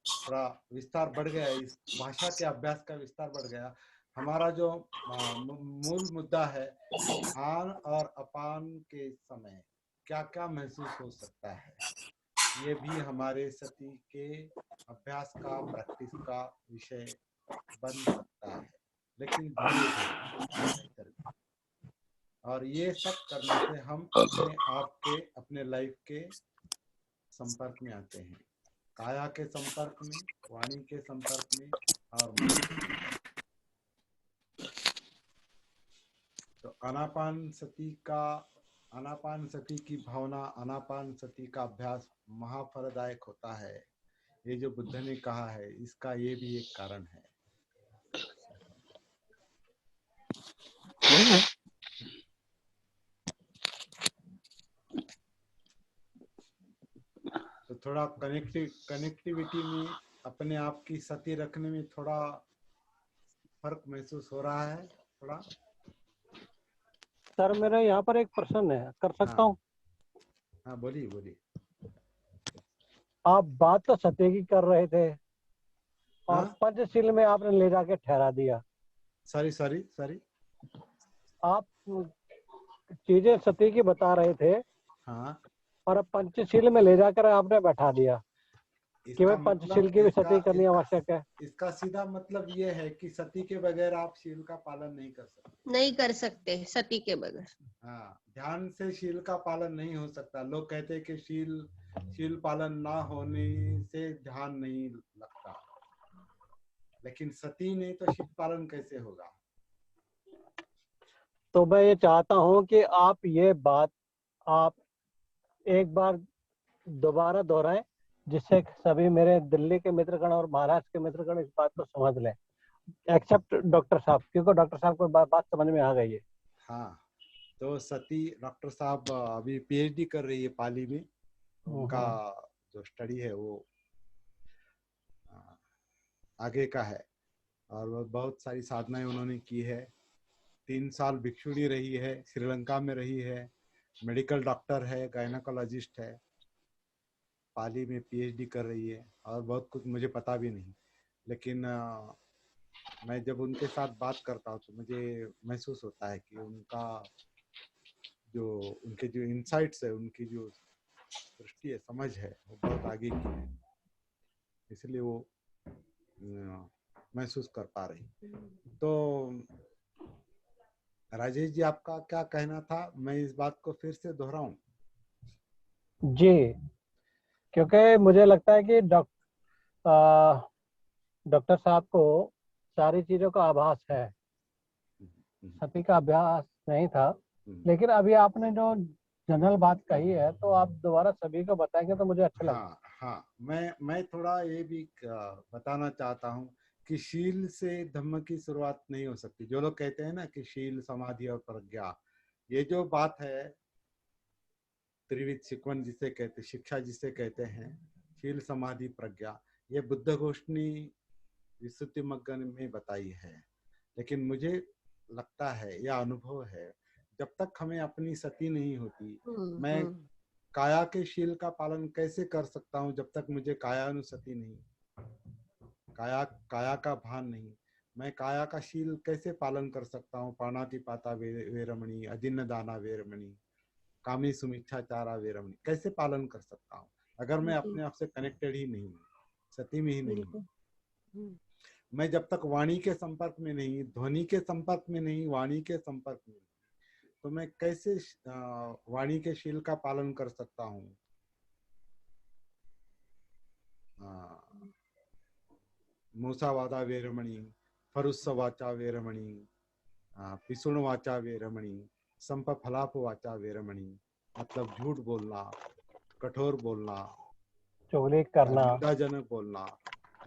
थोड़ा विस्तार बढ़ गया, इस भाषा के अभ्यास का विस्तार बढ़ गया। हमारा जो मूल मुद्दा है, आन और अपान के समय क्या क्या महसूस हो सकता है, ये भी हमारे सती के अभ्यास का, प्रैक्टिस का विषय बन सकता है, लेकिन धीरे-धीरे। और ये सब करने से हम अपने आप के, अपने लाइफ के संपर्क में आते हैं, काया के संपर्क में, वाणी के संपर्क में और मन। तो आनापान सती की भावना, आनापान सती का अभ्यास महाफलदायक होता है। ये जो बुद्ध ने कहा है, इसका ये भी एक कारण है। तो थोड़ा कनेक्टिविटी में अपने आप की सती रखने में थोड़ा फर्क महसूस हो रहा है थोड़ा। सर मेरा यहाँ पर एक प्रश्न है, कर सकता हूँ? हाँ, बोलिए। आप बात तो सत्य की कर रहे थे और हाँ? पंचशील में आपने ले जाके ठहरा दिया। सॉरी आप चीजें सत्य की बता रहे थे। हाँ, और अब पंचशील में ले जाकर आपने बैठा दिया कि भाई पंचशील की भी सती करनी आवश्यक है। इसका सीधा मतलब ये है कि सती के बगैर आप शील का पालन नहीं कर सकते सती के बगैर। हाँ, ध्यान से शील का पालन नहीं हो सकता। लोग कहते हैं कि शील पालन ना होने से ध्यान नहीं लगता, लेकिन सती नहीं तो शील पालन कैसे होगा? तो मैं ये चाहता हूँ कि आप ये बात आप एक बार दोबारा दोहराएं, जिससे सभी मेरे दिल्ली के मित्रगण और महाराष्ट्र के मित्रगण इस बात को समझ लें, एक्सेप्ट डॉक्टर साहब, क्योंकि डॉक्टर साहब को बात समझ में आ गई है। हाँ, तो सती डॉक्टर साहब अभी पीएचडी कर रही है पाली में। उनका जो स्टडी है वो आगे का है और वो बहुत सारी साधनाएं उन्होंने की है। 3 साल भिक्षुणी रही है, श्रीलंका में रही है, मेडिकल डॉक्टर है, गायनेकोलॉजिस्ट है, पाली में पीएचडी कर रही है और बहुत कुछ मुझे पता भी नहीं, लेकिन मैं जब उनके साथ बात करता हूँ तो मुझे महसूस होता है कि उनके जो इनसाइट्स है, उनकी जो दृष्टि है, समझ है, वो बहुत आगे की है, इसलिए वो महसूस कर पा रही। तो राजेश जी, आपका क्या कहना था? मैं इस बात को फिर से दोहराऊं? जी, क्योंकि मुझे लगता है कि डॉक्टर साहब को सारी चीजों का आभास है, सती का अभ्यास नहीं था, लेकिन अभी आपने जो जनरल बात कही है तो आप दोबारा सभी को बताएंगे तो मुझे अच्छा लगेगा। हाँ, मैं थोड़ा ये भी बताना चाहता हूँ कि शील से धम्म की शुरुआत नहीं हो सकती। जो लोग कहते हैं ना कि शील, समाधि और प्रज्ञा, ये जो बात है त्रिविध शिकवन जिसे कहते, शिक्षा जिसे कहते हैं, शील समाधि प्रज्ञा, ये बुद्ध गोष्ठी विसुद्धि मग्ग में बताई है। लेकिन मुझे लगता है, यह अनुभव है, जब तक हमें अपनी सती नहीं होती, मैं काया के शील का पालन कैसे कर सकता हूँ जब तक मुझे कायानुसति नहीं, काया का भान नहीं। मैं काया का शील कैसे पालन कर सकता हूँ? पाणातिपाता वेरमणि, अजिन्न दाना वेरमणि, कामी सुमिच्छाचारा वेरमणि, कैसे पालन कर सकता हूँ अगर मैं अपने आप से कनेक्टेड ही नहीं हूँ, सती में ही नहीं हूँ। मैं जब तक वाणी के संपर्क में नहीं, ध्वनि के संपर्क में नहीं, वाणी के संपर्क में नहीं, तो मैं कैसे वाणी के शील का पालन कर सकता हूँ? मूसावादा वेरमणि, फरुस्स वाचा वेरमणि, पिसुण वाचा वेरमणि, संप फलाप वाचा वेरमणि, मतलब झूठ बोलना, कठोर बोलना, चुगली करना, निंदाजनक बोलना,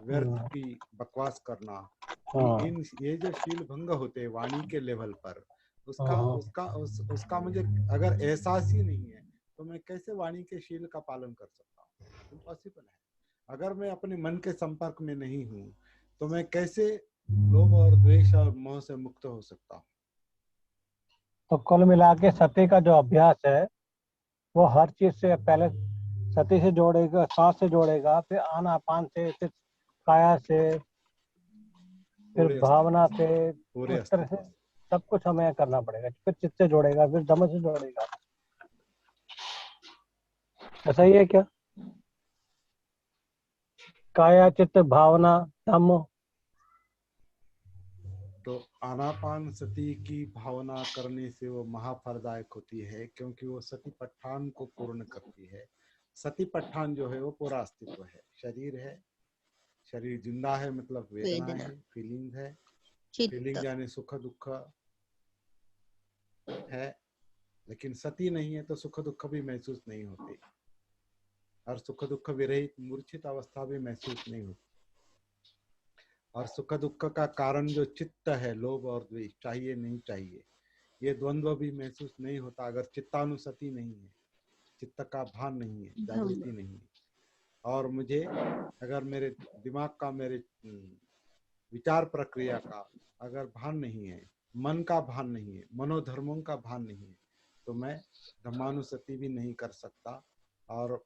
व्यर्थ की बकवास करना, ये जो शील भंग होते हैं वाणी के लेवल पर, उसका मुझे अगर एहसास ही नहीं है तो मैं कैसे वाणी के शील का पालन कर सकता हूँ? इम्पॉसिबल है। अगर मैं अपने मन के संपर्क में नहीं हूँ तो मैं कैसे लोभ और द्वेष और मोह से मुक्त हो सकता हूँ? तो कुल मिला के सती का जो अभ्यास है वो हर चीज से पहले सती से जोड़ेगा, सांस से जोड़ेगा, फिर आनापान से, फिर काया से, फिर भावना से, उस तरह से सब कुछ हमें करना पड़ेगा। फिर चित्त से जोड़ेगा, फिर धम्म से जोड़ेगा। ऐसा ही है क्या? काया, चित्त, भावना, धम्म। तो आनापान सती की भावना करने से वो महाफलदायक होती है, क्योंकि वो सती पट्ठान को पूर्ण करती है। सती पट्ठान जो है वो पूरा अस्तित्व है, शरीर है, शरीर जिंदा है, मतलब वेदना है, फीलिंग है, फीलिंग यानी सुख दुख है। लेकिन सती नहीं है तो सुख दुख भी महसूस नहीं होते, और सुख दुख विरहित मूर्छित अवस्था भी महसूस नहीं होती। और सुख दुख का कारण जो चित्त है, लोभ और द्वेष, चाहिए नहीं चाहिए, ये द्वंद्व भी महसूस नहीं होता अगर चित्तानुसति नहीं है, चित्त का भान नहीं है, जागृति नहीं है। और मुझे अगर मेरे दिमाग का, मेरे विचार प्रक्रिया का अगर भान नहीं है, मन का भान नहीं है, मनोधर्मों का भान नहीं है, तो मैं धम्मानुसति भी नहीं कर सकता और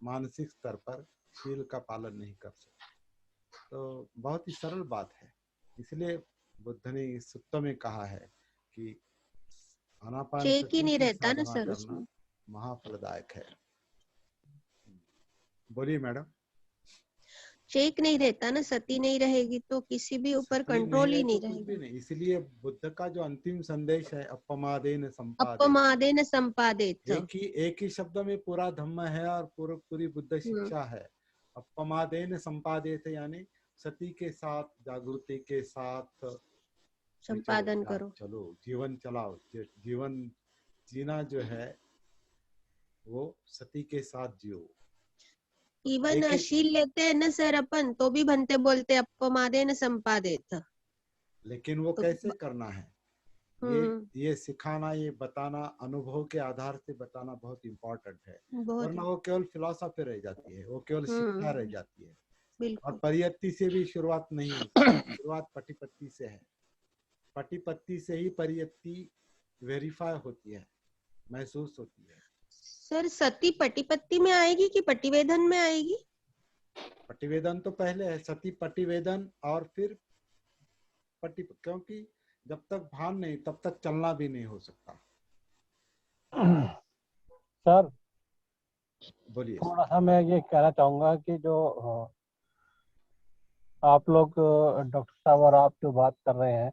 मानसिक स्तर पर शील का पालन नहीं कर सकता। तो बहुत ही सरल बात है, इसलिए बुद्ध ने इस सूत्र में कहा है कि आनापान सती की साधना करना महाफलदायक है। बोलिए मैडम। चेक नहीं रहता ना, सती नहीं रहेगी तो किसी भी ऊपर कंट्रोल ही नहीं रहेगा। इसलिए बुद्ध का जो अंतिम संदेश है, अपमादेन संपादेत, अपमादेन संपादेत, एक ही शब्द में पूरा धम्म है और पूरी बुद्ध शिक्षा है। अपमादेन संपादेत यानी सती के साथ, जागृति के साथ संपादन करो, चलो जीवन चलाओ। जीवन जीना जो है वो सती के साथ जियो। इवन शील लेते हैं ना सर अपन, तो भी बनते बोलते अपमादेन संपादेत। लेकिन वो तो कैसे करना है, ये सिखाना, ये बताना, अनुभव के आधार से बताना बहुत इम्पोर्टेंट है, वरना वो केवल फिलॉसफी रह जाती है, वो केवल शिक्षा रह जाती है। और परियत्ति से भी शुरुआत नहीं होती, शुरुआत पटिपत्ति से है। पटिपत्ति से ही परियत्ति वेरीफाई होती है, महसूस होती है। सर सती पटिपत्ति में आएगी कि पटिवेदन में आएगी? पटिवेदन तो पहले है, सती पटिवेदन और फिर क्योंकि जब तक भान नहीं तब तक चलना भी नहीं हो सकता। सर बोलिए। थोड़ा सा मैं ये कहना चाहूंगा कि जो आप लोग डॉक्टर साहब और आप जो बात कर रहे हैं,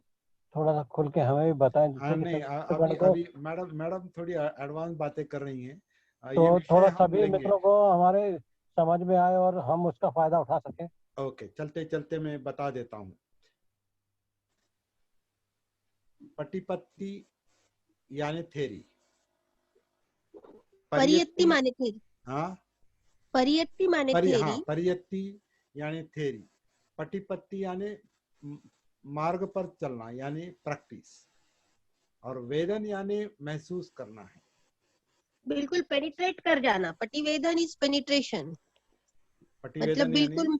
थोड़ा सा खुल के हमें भी बताएं। नहीं, अभी मैडम थोड़ी एडवांस बातें कर रही हैं, तो थोड़ा सभी मित्रों को, हमारे समझ में आए और हम उसका फायदा उठा सकें। ओके, चलते चलते मैं बता देता हूँ। पटिपत्ति यानी थेरी, परियत्ति माने थेरी, हाँ परियत्ति माने थेरी, परियत्ति यानी थेरी, पटिपत्ति यानी मार्ग पर चलना यानी प्रैक्टिस, और वेदन यानी महसूस करना है। बिल्कुल पेनिट्रेट कर जाना। पटिवेदन इज पेनिट्रेशन, मतलब पटिवेदन यानी बिल्कुल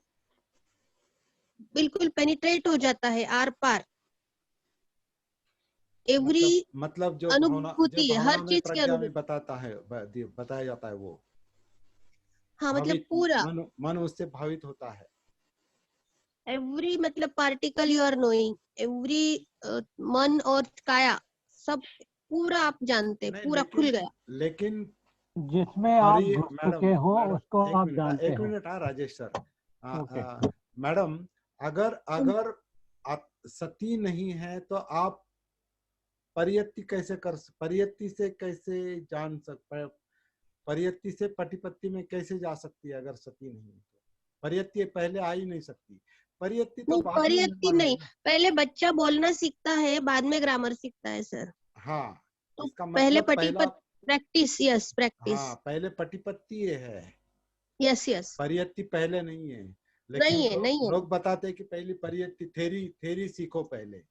बिल्कुल पेनिट्रेट हो जाता है, आर पार। एवरी मतलब जो अनुभूति है, हर में चीज की प्रज्ञा में अनुभूति। बताया जाता है वो हाँ मतलब भावित, पूरा मन उससे भावित होता है। एवरी मतलब particle you are knowing, every मन और काया सब पूरा आप जानते हैं, नहीं, पूरा खुल गया। लेकिन जिसमें आप घुस चुके हो उसको आप जानते एक हो। Minute, Rajesh sir, okay. Madam, अगर आप सती नहीं है तो आप परियत्ति से कैसे जान सकते? परियत्ति से पटिपत्ति में कैसे जा सकती है अगर सती नहीं है तो? परियत्ति पहले आ ही नहीं सकती, परियत्ति तो नहीं, बाद में परियत्ति निर्माण नहीं, है। पहले बच्चा बोलना सीखता है, बाद में ग्रामर सीखता है सर। हाँ, तो इसका पहले मतलब पहला, प्रैक्टिस, यस प्रैक्टिस, हाँ पहले पटिपत्ति है, यस यस। परियत्ति पहले नहीं है। लेकिन नहीं है, नहीं है, लोग बताते हैं कि पहली परियत्ति थेरी सीखो पहले,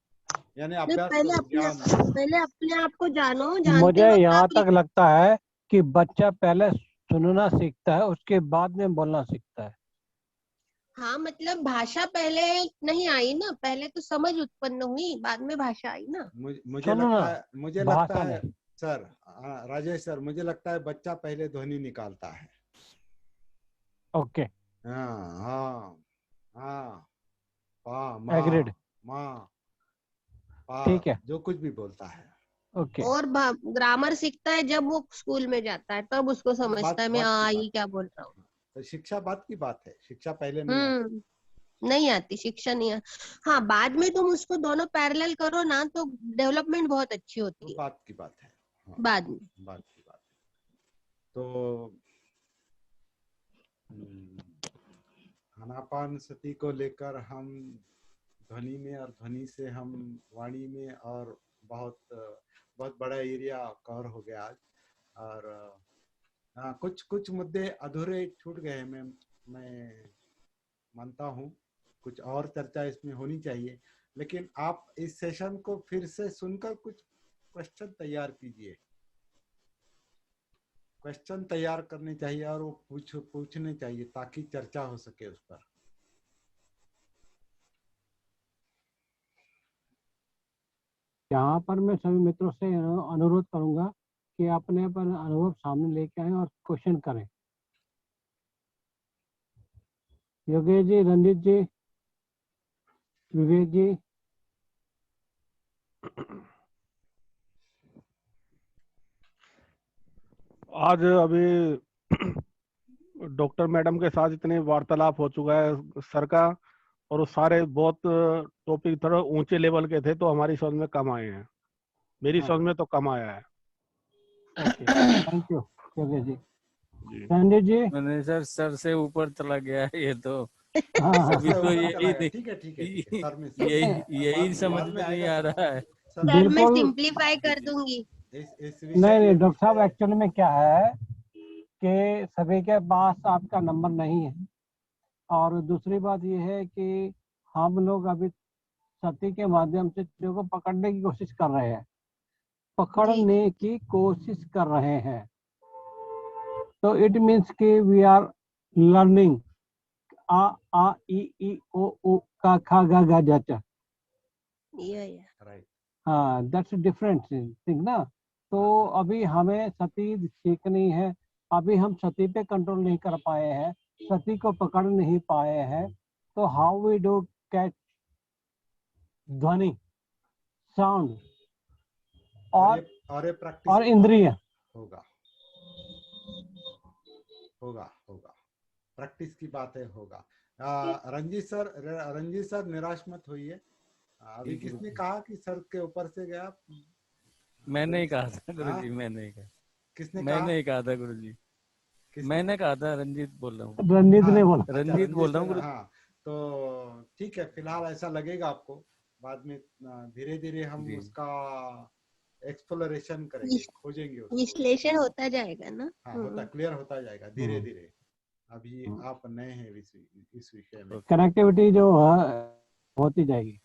यानी नहीं अभ्यास पहले करो, अपने ज्ञान लो। पहले अपने आप को जानो, जानते मुझे वक्त यहाँ आप तक लगता है कि बच्चा पहले सुनना सीखता है, उसके बाद में बोलना सीखता है। हाँ मतलब भाषा पहले नहीं आई ना, पहले तो समझ उत्पन्न हुई, बाद में भाषा आई ना। मुझे सुनना, लगता भाषा है नहीं। सर, राजेश सर, मुझे लगता है बच्चा पहले ध्वनि निकालता है। ओके, हाँ हाँ हाँ, पा मा एग्रीड, मा पा, ठीक है, जो कुछ भी बोलता है। ओके। और ग्रामर सीखता है जब वो स्कूल में जाता है, तब उसको समझता है मैं बात की बात, ये क्या बोल रहा हूँ। तो शिक्षा बात की बात है, शिक्षा पहले नहीं आती। नहीं आती शिक्षा, नहीं हाँ बाद में तुम उसको दोनों पैरेलल करो ना तो डेवलपमेंट बहुत अच्छी होती तो है बात की बात है, हाँ, बाद में। बात की बात है। तो आनापानसति को लेकर हम ध्वनि में और ध्वनि से हम वाणी में, और बहुत बड़ा एरिया कवर हो गया आज। और कुछ मुद्दे अधूरे छूट गए, मैं मानता हूँ, कुछ और चर्चा इसमें होनी चाहिए। लेकिन आप इस सेशन को फिर से सुनकर कुछ क्वेश्चन तैयार कीजिए, क्वेश्चन तैयार करने चाहिए और वो पूछने चाहिए ताकि चर्चा हो सके उस पर। यहाँ पर मैं सभी मित्रों से अनुरोध करूंगा कि अपने पर अनुभव सामने लेके आए और क्वेश्चन करें। योगेश जी, रंजित जी, विवेक जी। आज अभी डॉक्टर मैडम के साथ इतने वार्तालाप हो चुका है सर का, और वो सारे बहुत टॉपिक थोड़ा ऊंचे लेवल के थे, तो हमारी समझ में कम आए हैं, मेरी समझ में तो कम आया है। Okay, thank you Yogesh ji. जी, रंजित जी। मैंने सर से ऊपर चला गया है ये तो। हाँ, अभी तो ऊपर यही चला गया, ठीक है, सर में यही समझ बाद में नहीं आएगा आ सर। रहा है। सर मैं बिल्कुल सिंप्लीफाई कर दूंगी। इस नहीं विषय डॉक्टर साहब, एक्चुअली में क्या है कि सभी के पास आपका नंबर नहीं है, और दूसरी बात ये है कि हम लोग अभी सती के माध्यम से चीजों को पकड़ने की कोशिश कर रहे हैं, पकड़ने की कोशिश कर रहे हैं। तो इट मीन्स कि वी आर लर्निंग आ ई ओ का खा गा गा जा चा। राइट, हाँ, दैट्स डिफरेंट थिंग ना। तो अभी हमें सती सीखनी है, अभी हम सती पे कंट्रोल नहीं कर पाए हैं, सती को पकड़ नहीं पाए हैं। तो हाउ वी डू कैच ध्वनि, साउंड और ये प्रैक्टिस और इंद्रिय। होगा होगा होगा, प्रैक्टिस की बात है, होगा। रंजीत सर निराश मत होइए। अभी किसने कहा कि सर के ऊपर से गया? मैं नहीं कहा था गुरुजी, मैं नहीं कहा, किसने मैं कहा? नहीं कहा था गुरुजी। किसने? मैंने कहा था, रंजीत बोल रहा हूँ। रंजीत हाँ, ने बोला। अच्छा, रंजीत बोल रहा ने- हूँ। हाँ, तो ठीक है, फिलहाल ऐसा लगेगा आपको, बाद में धीरे धीरे हम जी। उसका एक्सप्लोरेशन करेंगे, विश- खोजेंगे उसको। विश्लेषण होता जाएगा ना। हाँ, होता क्लियर होता जाएगा धीरे धीरे। अभी आप नए हैं इस विषय में। कनेक्टिविटी जो है होती जाएगी।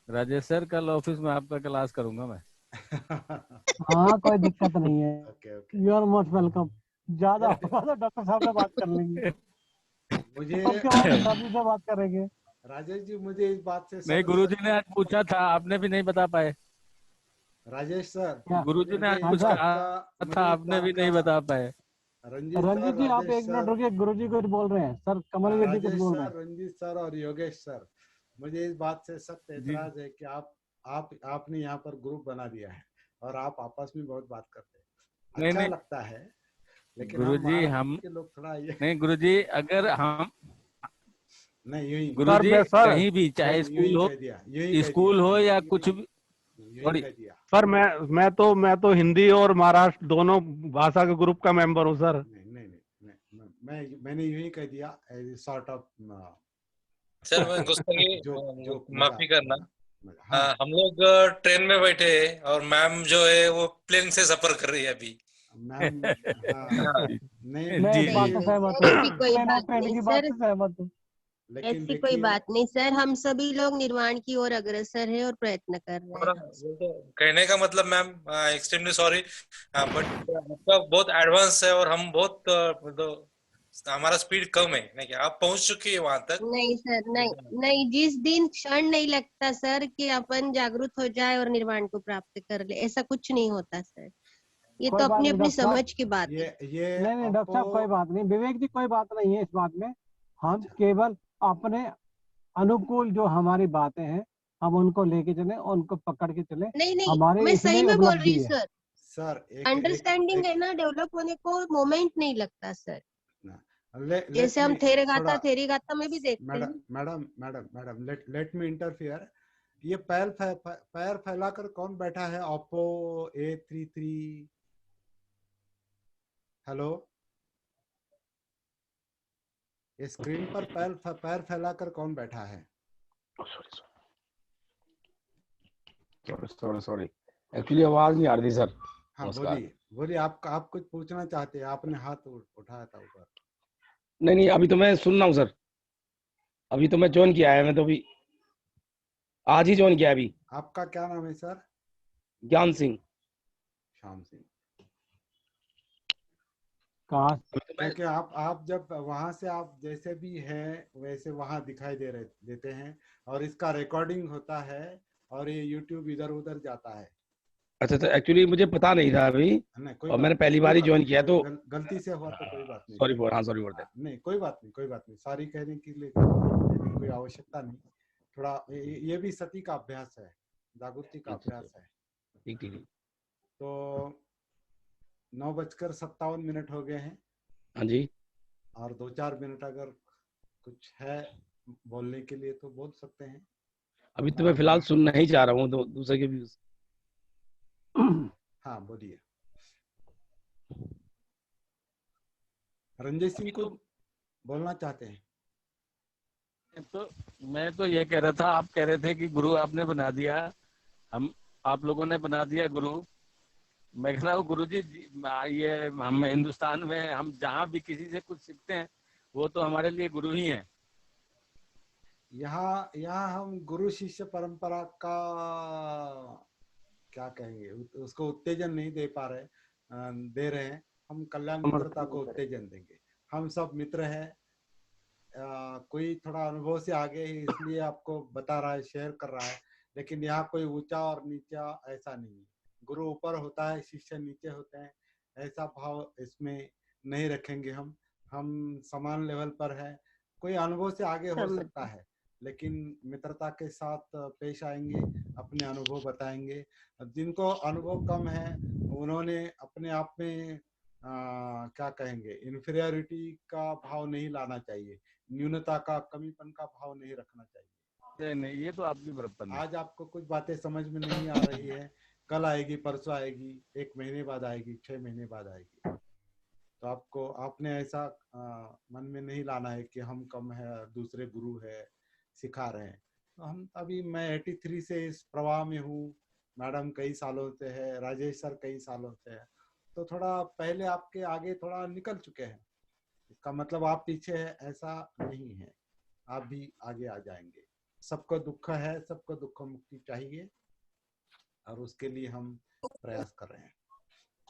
राजेश सर, कल ऑफिस में आपका क्लास करूंगा मैं। हाँ, कोई दिक्कत नहीं है। Okay okay. You are most welcome. ज्यादा होगा तो डॉक्टर साहब से बात कर लेंगे, मुझे उसके बाद सर जी से बात करेंगे। राजेश जी, मुझे इस बात से नहीं, गुरुजी ने आज पूछा था, आपने भी नहीं बता पाए। राजेश सर, क्या? गुरुजी ने आज मुझे कुछ इस बात कहा का था, आपने भी नहीं बता पाए। रंजीत जी, आप एक मिनट रुकिए, गुरुजी कुछ बोल रहे हैं। सर कमलवीर जी कुछ राजेश बोल रहे सर, रंजीत सर और योगेश सर, मुझे इस बात से सख्त जी। एतराज है कि आपने यहाँ पर ग्रुप बना दिया है और आप आपस में बहुत बात करते हैं। नहीं अच्छा नहीं लगता है, लेकिन हम गुरुजी, महाराष्ट्र हम के लोग थोड़ा ये नहीं गुरुजी, अगर हम नहीं, यूं ही गुरुजी मैं सर कहीं भी, चाहे यूं ही स्कूल हो, कह दिया, यूं ही कह स्कूल दिया, हो या कुछ भी, यूं ही सॉरी, कह दिया। सर मैं तो हिंदी और महाराष्ट्र दोनों भाषा के ग्रुप का मेंबर हूँ सर। नहीं नहीं नहीं, मैंने यूं ही कह दिया, सॉर्ट ऑफ सर मैं गुस्ताखी जो माफी करना। हाँ, हम लोग ट्रेन में बैठे हैं और मैम जो है वो प्लेन से सफर कर रही है अभी। मैम। हाँ, हाँ, नहीं मैं जी इस बात जी से नहीं सहमत सर, हूँ। ऐसी कोई ट्रेन और बात ट्रेन नहीं की बात सर, से सहमत हूँ। लेकिन ऐसी कोई देखिए, बात नहीं सर, हम सभी लोग निर्माण की ओर अग्रसर है और प्रयत्न कर रहे और हैं। वो तो कहने का मतलब मैम, एक्सट्रीमली सॉरी, बट आपका बहुत एडवांस है और हम बहुत मतलब हमारा स्पीड कम है। नहीं क्या आप पहुंच चुकी है वहां तक? नहीं सर, नहीं नहीं, जिस दिन क्षण नहीं लगता सर कि अपन जागरूक हो जाए और निर्वाण को प्राप्त कर ले, ऐसा कुछ नहीं होता सर। ये कोई तो बात अपनी नहीं अपनी डॉक्टर साहब। समझ की बात है। ये नहीं नहीं डॉक्टर साहब, कोई बात नहीं। विवेक जी, कोई बात नहीं है इस बात में। हम अच्छा, केवल अपने अनुकूल जो हमारी बातें हैं, हम उनको लेके चले, उनको पकड़ के चले। नहीं नहीं, हमारे मैं सही इसमें में बोल रही उपलब्धि हूँ है। सर। सर अंडरस्टैंडिंग एक है ना, डेवलप होने को मोमेंट नहीं लगता सर। लेट जैसे हम थेरे गाथा थोड़ा, थेरी गाथा में भी देखते मैडम हैं। Madam madam madam let me interfere. ये पैर फैलाकर कौन बैठा है? Oppo A33। हेलो, ये स्क्रीन पर पैर फैलाकर कौन बैठा है? सॉरी एक्चुअली आवाज नहीं आ रही थी सर। हाँ, नमस्कार। बोलिए, आप कुछ पूछना चाहते हैं? आपने हाथ उठाया था ऊपर। नहीं अभी तो मैं सुन रहा हूँ सर। अभी तो मैं ज्वाइन किया है, मैं तो अभी आज ही ज्वाइन किया है अभी। आपका क्या नाम है सर? ज्ञान सिंह। श्याम सिंह। कहाँ? क्योंकि आप जब वहां से, आप जैसे भी हैं वैसे वहां दिखाई देते हैं, और इसका रिकॉर्डिंग होता है और ये यूट्यूब इधर उधर जाता है। अच्छा, तो एक्चुअली मुझे पता नहीं था अभी, नहीं, कोई और बात मैंने नहीं, पहली कोई बार ही बात ज्वाइन नहीं, किया तो गलती से हुआ तो कोई बात नहीं सॉरी सर। फॉर, हाँ सॉरी फॉर दैट। नहीं, कोई बात नहीं, सॉरी कहने के लिए कोई आवश्यकता नहीं। थोड़ा ये भी सती का अभ्यास है, जागृति का अभ्यास है। ठीक ठीक। तो 9:57 हो गए हैं, हाँ जी। और 2-4 मिनट अगर कुछ है बोलने के लिए तो बोल सकते हैं। अभी तो मैं फिलहाल सुनना ही चाह रहा हूँ तो दूसरे के व्यूज। हाँ, बोलिए। रंजीत सिंह को बोलना चाहते हैं? तो मैं तो ये कह रहा था, आप कह रहे थे कि गुरु आपने बना दिया, हम आप लोगों ने बना दिया गुरु। मैं कह रहा हूँ गुरु जी, ये हम हिंदुस्तान में हम जहाँ भी किसी से कुछ सीखते हैं, वो तो हमारे लिए गुरु ही हैं। यहाँ हम गुरु शिष्य परंपरा का क्या कहेंगे, उसको उत्तेजन नहीं दे रहे हैं। हम कल्याण मित्रता को उत्तेजन देंगे। हम सब मित्र हैं। कोई थोड़ा अनुभव से आगे है इसलिए आपको बता रहा है, शेयर कर रहा है, लेकिन यहाँ कोई ऊंचा और नीचा ऐसा नहीं है। गुरु ऊपर होता है, शिष्य नीचे होते हैं, ऐसा भाव इसमें नहीं रखेंगे। हम समान लेवल पर है। कोई अनुभव से आगे हो सकता है, लेकिन मित्रता के साथ पेश आएंगे, अपने अनुभव बताएंगे। जिनको अनुभव कम है उन्होंने अपने आप में क्या कहेंगे, इन्फीरियरिटी का भाव नहीं लाना चाहिए, न्यूनता का, कमीपन का भाव नहीं रखना चाहिए। नहीं, ये तो आपकी बराबर है। आज आपको कुछ बातें समझ में नहीं आ रही है, कल आएगी, परसों आएगी, 1 महीने बाद आएगी, 6 महीने बाद आएगी। तो आपको आपने ऐसा मन में नहीं लाना है कि हम कम है, दूसरे गुरु है सिखा रहे हैं। तो हम अभी मैं 83 से इस प्रवाह में हूँ, मैडम कई सालों से है, राजेश सर कई सालों से है, तो थोड़ा पहले आपके आगे थोड़ा निकल चुके हैं। इसका मतलब आप पीछे है ऐसा नहीं है, आप भी आगे आ जाएंगे। सबको दुख है, सबको दुख मुक्ति चाहिए और उसके लिए हम प्रयास कर रहे हैं।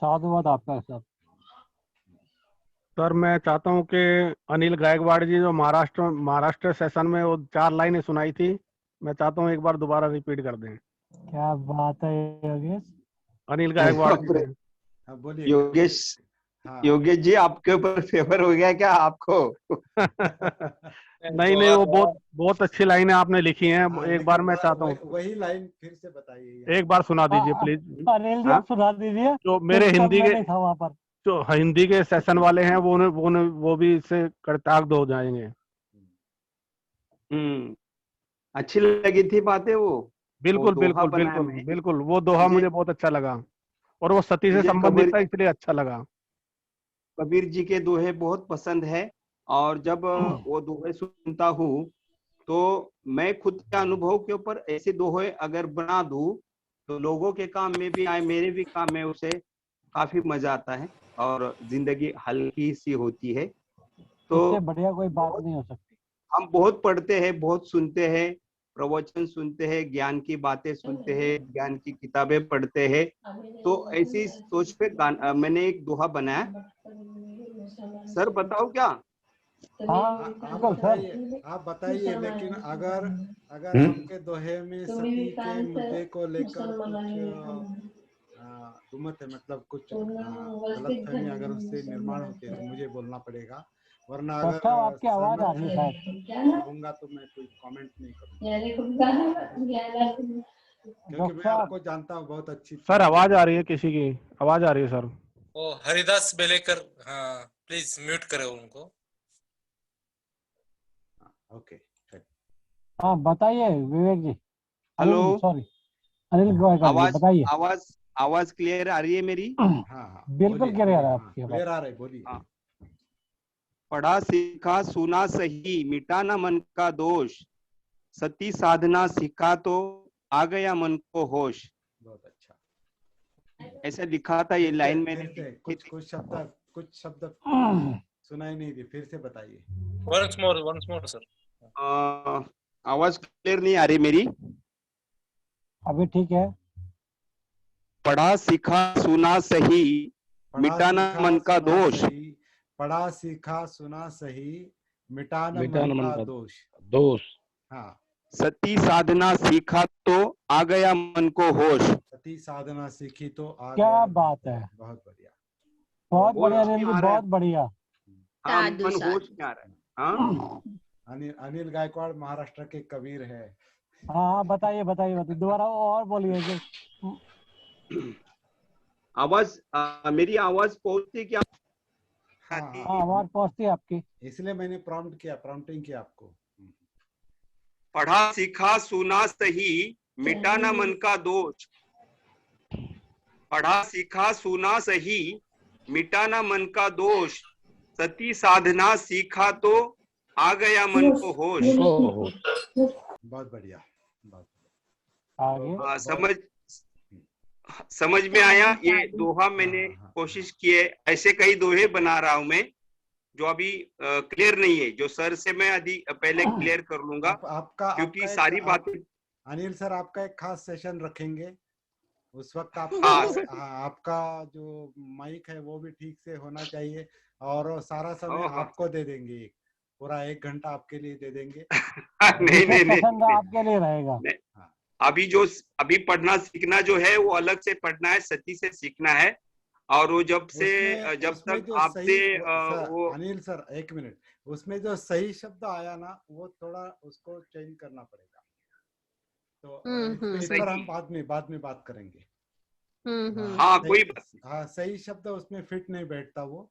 साधुवाद आपका सर। सर मैं चाहता हूँ कि अनिल गायकवाड़ जी जो महाराष्ट्र सेशन में वो 4 लाइनें सुनाई थी, मैं चाहता हूँ एक बार दोबारा रिपीट कर दें। क्या बात है योगेश। अनिल गायकवाड़ जी ने। हाँ बोलिए। योगेश, हाँ योगेश जी आपके ऊपर फेवर हो गया क्या आपको? नहीं नहीं, वो बहुत अच्छी लाइनें आपने लिखी हैं। हाँ, एक बार मैं चाहता हूँ वही लाइन फिर से बताइए। एक बार सुना दीजिए प्लीज। अनिल जी हाँ? आप सुना दीजिए। जो मेरे तब हिंदी मैं के नहीं था वहाँ पर। जो हिंदी के सेशन वाले हैं वो भी इससे कृतज्ञ हो जाएंगे। अच्छी लगी थी बातें वो बिल्कुल दोहा बिल्कुल बनाया बिल्कुल मैं। बिल्कुल, वो दोहा मुझे बहुत अच्छा लगा और वो सती से मुझे संबंधित था, इसलिए अच्छा लगा। कबीर जी के दोहे बहुत पसंद है और जब वो दोहे सुनता हूँ तो मैं खुद के अनुभव के ऊपर ऐसे दोहे अगर बना दूं तो लोगों के काम में भी आए, मेरे भी काम में, उसे काफी मजा आता है और जिंदगी हल्की सी होती है। तो इससे बढ़िया कोई बात नहीं हो सकती। हम बहुत पढ़ते हैं, बहुत सुनते हैं, प्रवचन सुनते हैं, ज्ञान की बातें सुनते हैं, ज्ञान की किताबें पढ़ते हैं। तो ऐसी सोच पे मैंने एक दोहा बनाया। सर बताओ क्या? हाँ बिल्कुल सर। आप बताइए, लेकिन अगर अगर हम्म? आपके दोहे में सती के मुद्दे को लेकर कुछ दुमत है, मतलब कुछ गलतफहमी अगर उससे निर्माण होती है तो मुझे बोलना पड़ेगा, वरना डॉक्टर साहब अगर आपकी आवाज आ रही है शायद। सहमत होऊंगा तो मैं कोई कमेंट नहीं करूंगा, क्योंकि डॉक्टर मैं साहब आपको जानता हूँ बहुत अच्छी सर तरह। आवाज आ रही है, किसी की आवाज आ रही है सर। ओ हरिदास बेलेकर, हाँ प्लीज म्यूट करें उनको। ओके हाँ बताइए विवेक जी। हेलो, अनिल सॉरी अनिल गायकवाड़ जी आवाज बताइए। आवाज आवाज क्लियर आ रही है मेरी? हाँ बिल्कुल बोलिए, क्लियर है हाँ आपकी आवाज। क्लियर आ रही, बोलिए। हाँ। पढ़ा सीखा सुना सही, मिटा ना मन का दोष, सती साधना सीखा तो आ गया मन को होश। बहुत अच्छा। ऐसा लिखा था, ये लाइन मैंने फिर से लिखी थी। कुछ शब्द सुनाई नहीं दी, फिर से बताइए। Once more sir. आवाज क्लियर नहीं आ रही मेरी? अभी ठीक है। पढ़ा सीखा सुना सही, पढ़ा मिटाना सीखा मन का सुना दोष। सही, पढ़ा सीखा सुना सही, मिटाना मिटाना मन मन का का दोष। दोष। हाँ, सती साधना सीखा तो आ गया मन को होश। सती साधना सीखी तो आ क्या गया। बात है। बहुत बढ़िया। बहुत होश बढ़िया में अनिल जी आ रहा है। बहुत बढ़िया। हाँ, साधु मन होश साधु। में आ रहा है। हाँ, अनिल गायकवाड़ महाराष्ट्र के कबीर है। हाँ हाँ बताइए बताइए बताइए दोबारा और बोलिए जो। आवाज मेरी आवाज पहुंचती क्या? हाँ हाँ आवाज पहुंचती है आपकी। इसलिए मैंने प्रॉम्प्टिंग किया आपको। पढ़ा सीखा सुना सही, मिटाना मन का दोष। पढ़ा सीखा सुना सही, मिटाना मन का दोष, सती साधना सीखा तो आ गया मन को होश। बहुत बढ़िया, बहुत आगे समझ में आया? ये दोहा मैंने कोशिश की है, ऐसे कई दोहे बना रहा हूं मैं जो अभी क्लियर नहीं है, जो सर से मैं पहले क्लियर कर लूंगा, क्योंकि सारी बातें। अनिल सर आपका एक खास सेशन रखेंगे, उस वक्त आपका जो माइक है वो भी ठीक से होना चाहिए, और सारा समय आपको दे देंगे, पूरा 1 घंटा आपके लिए दे देंगे। नहीं, आपके लिए रहेगा। अभी पढ़ना सीखना जो है वो अलग से पढ़ना है, सती से सीखना है। और वो जब तक आपसे वो अनिल सर 1 मिनट, उसमें जो सही शब्द आया ना वो थोड़ा उसको चेंज करना पड़ेगा, तो इस पर हम बाद में बात करेंगे। हाँ कोई हाँ सही शब्द उसमें फिट नहीं बैठता, वो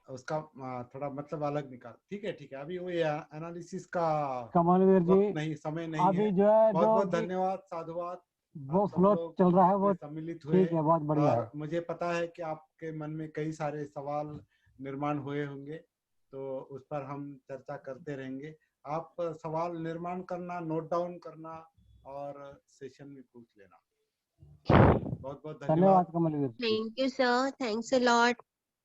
उसका थोड़ा मतलब अलग निकाल। ठीक है अभी वो एनालिसिस का कमलवीर जी नहीं, समय नहीं अभी है। जो है बहुत बहुत धन्यवाद, साधुवाद। वो आप सब फ्लो लोग चल रहा है, वो इसमें सम्मिलित हुए ठीक है, बहुत बढ़िया है। और मुझे पता है कि आपके मन में कई सारे सवाल निर्माण हुए होंगे, तो उस पर हम चर्चा करते रहेंगे। आप सवाल निर्माण करना, नोट डाउन करना और सेशन में पूछ लेना। बहुत बहुत धन्यवाद धन्यवाद। कमलवीर जी। Thank you, sir. Thanks a lot.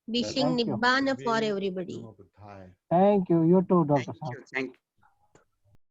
Wishing Thank you. Nibbana for Bhim everybody. Namo Buddhaya. Thank you, you too doctor साहब। Thank you.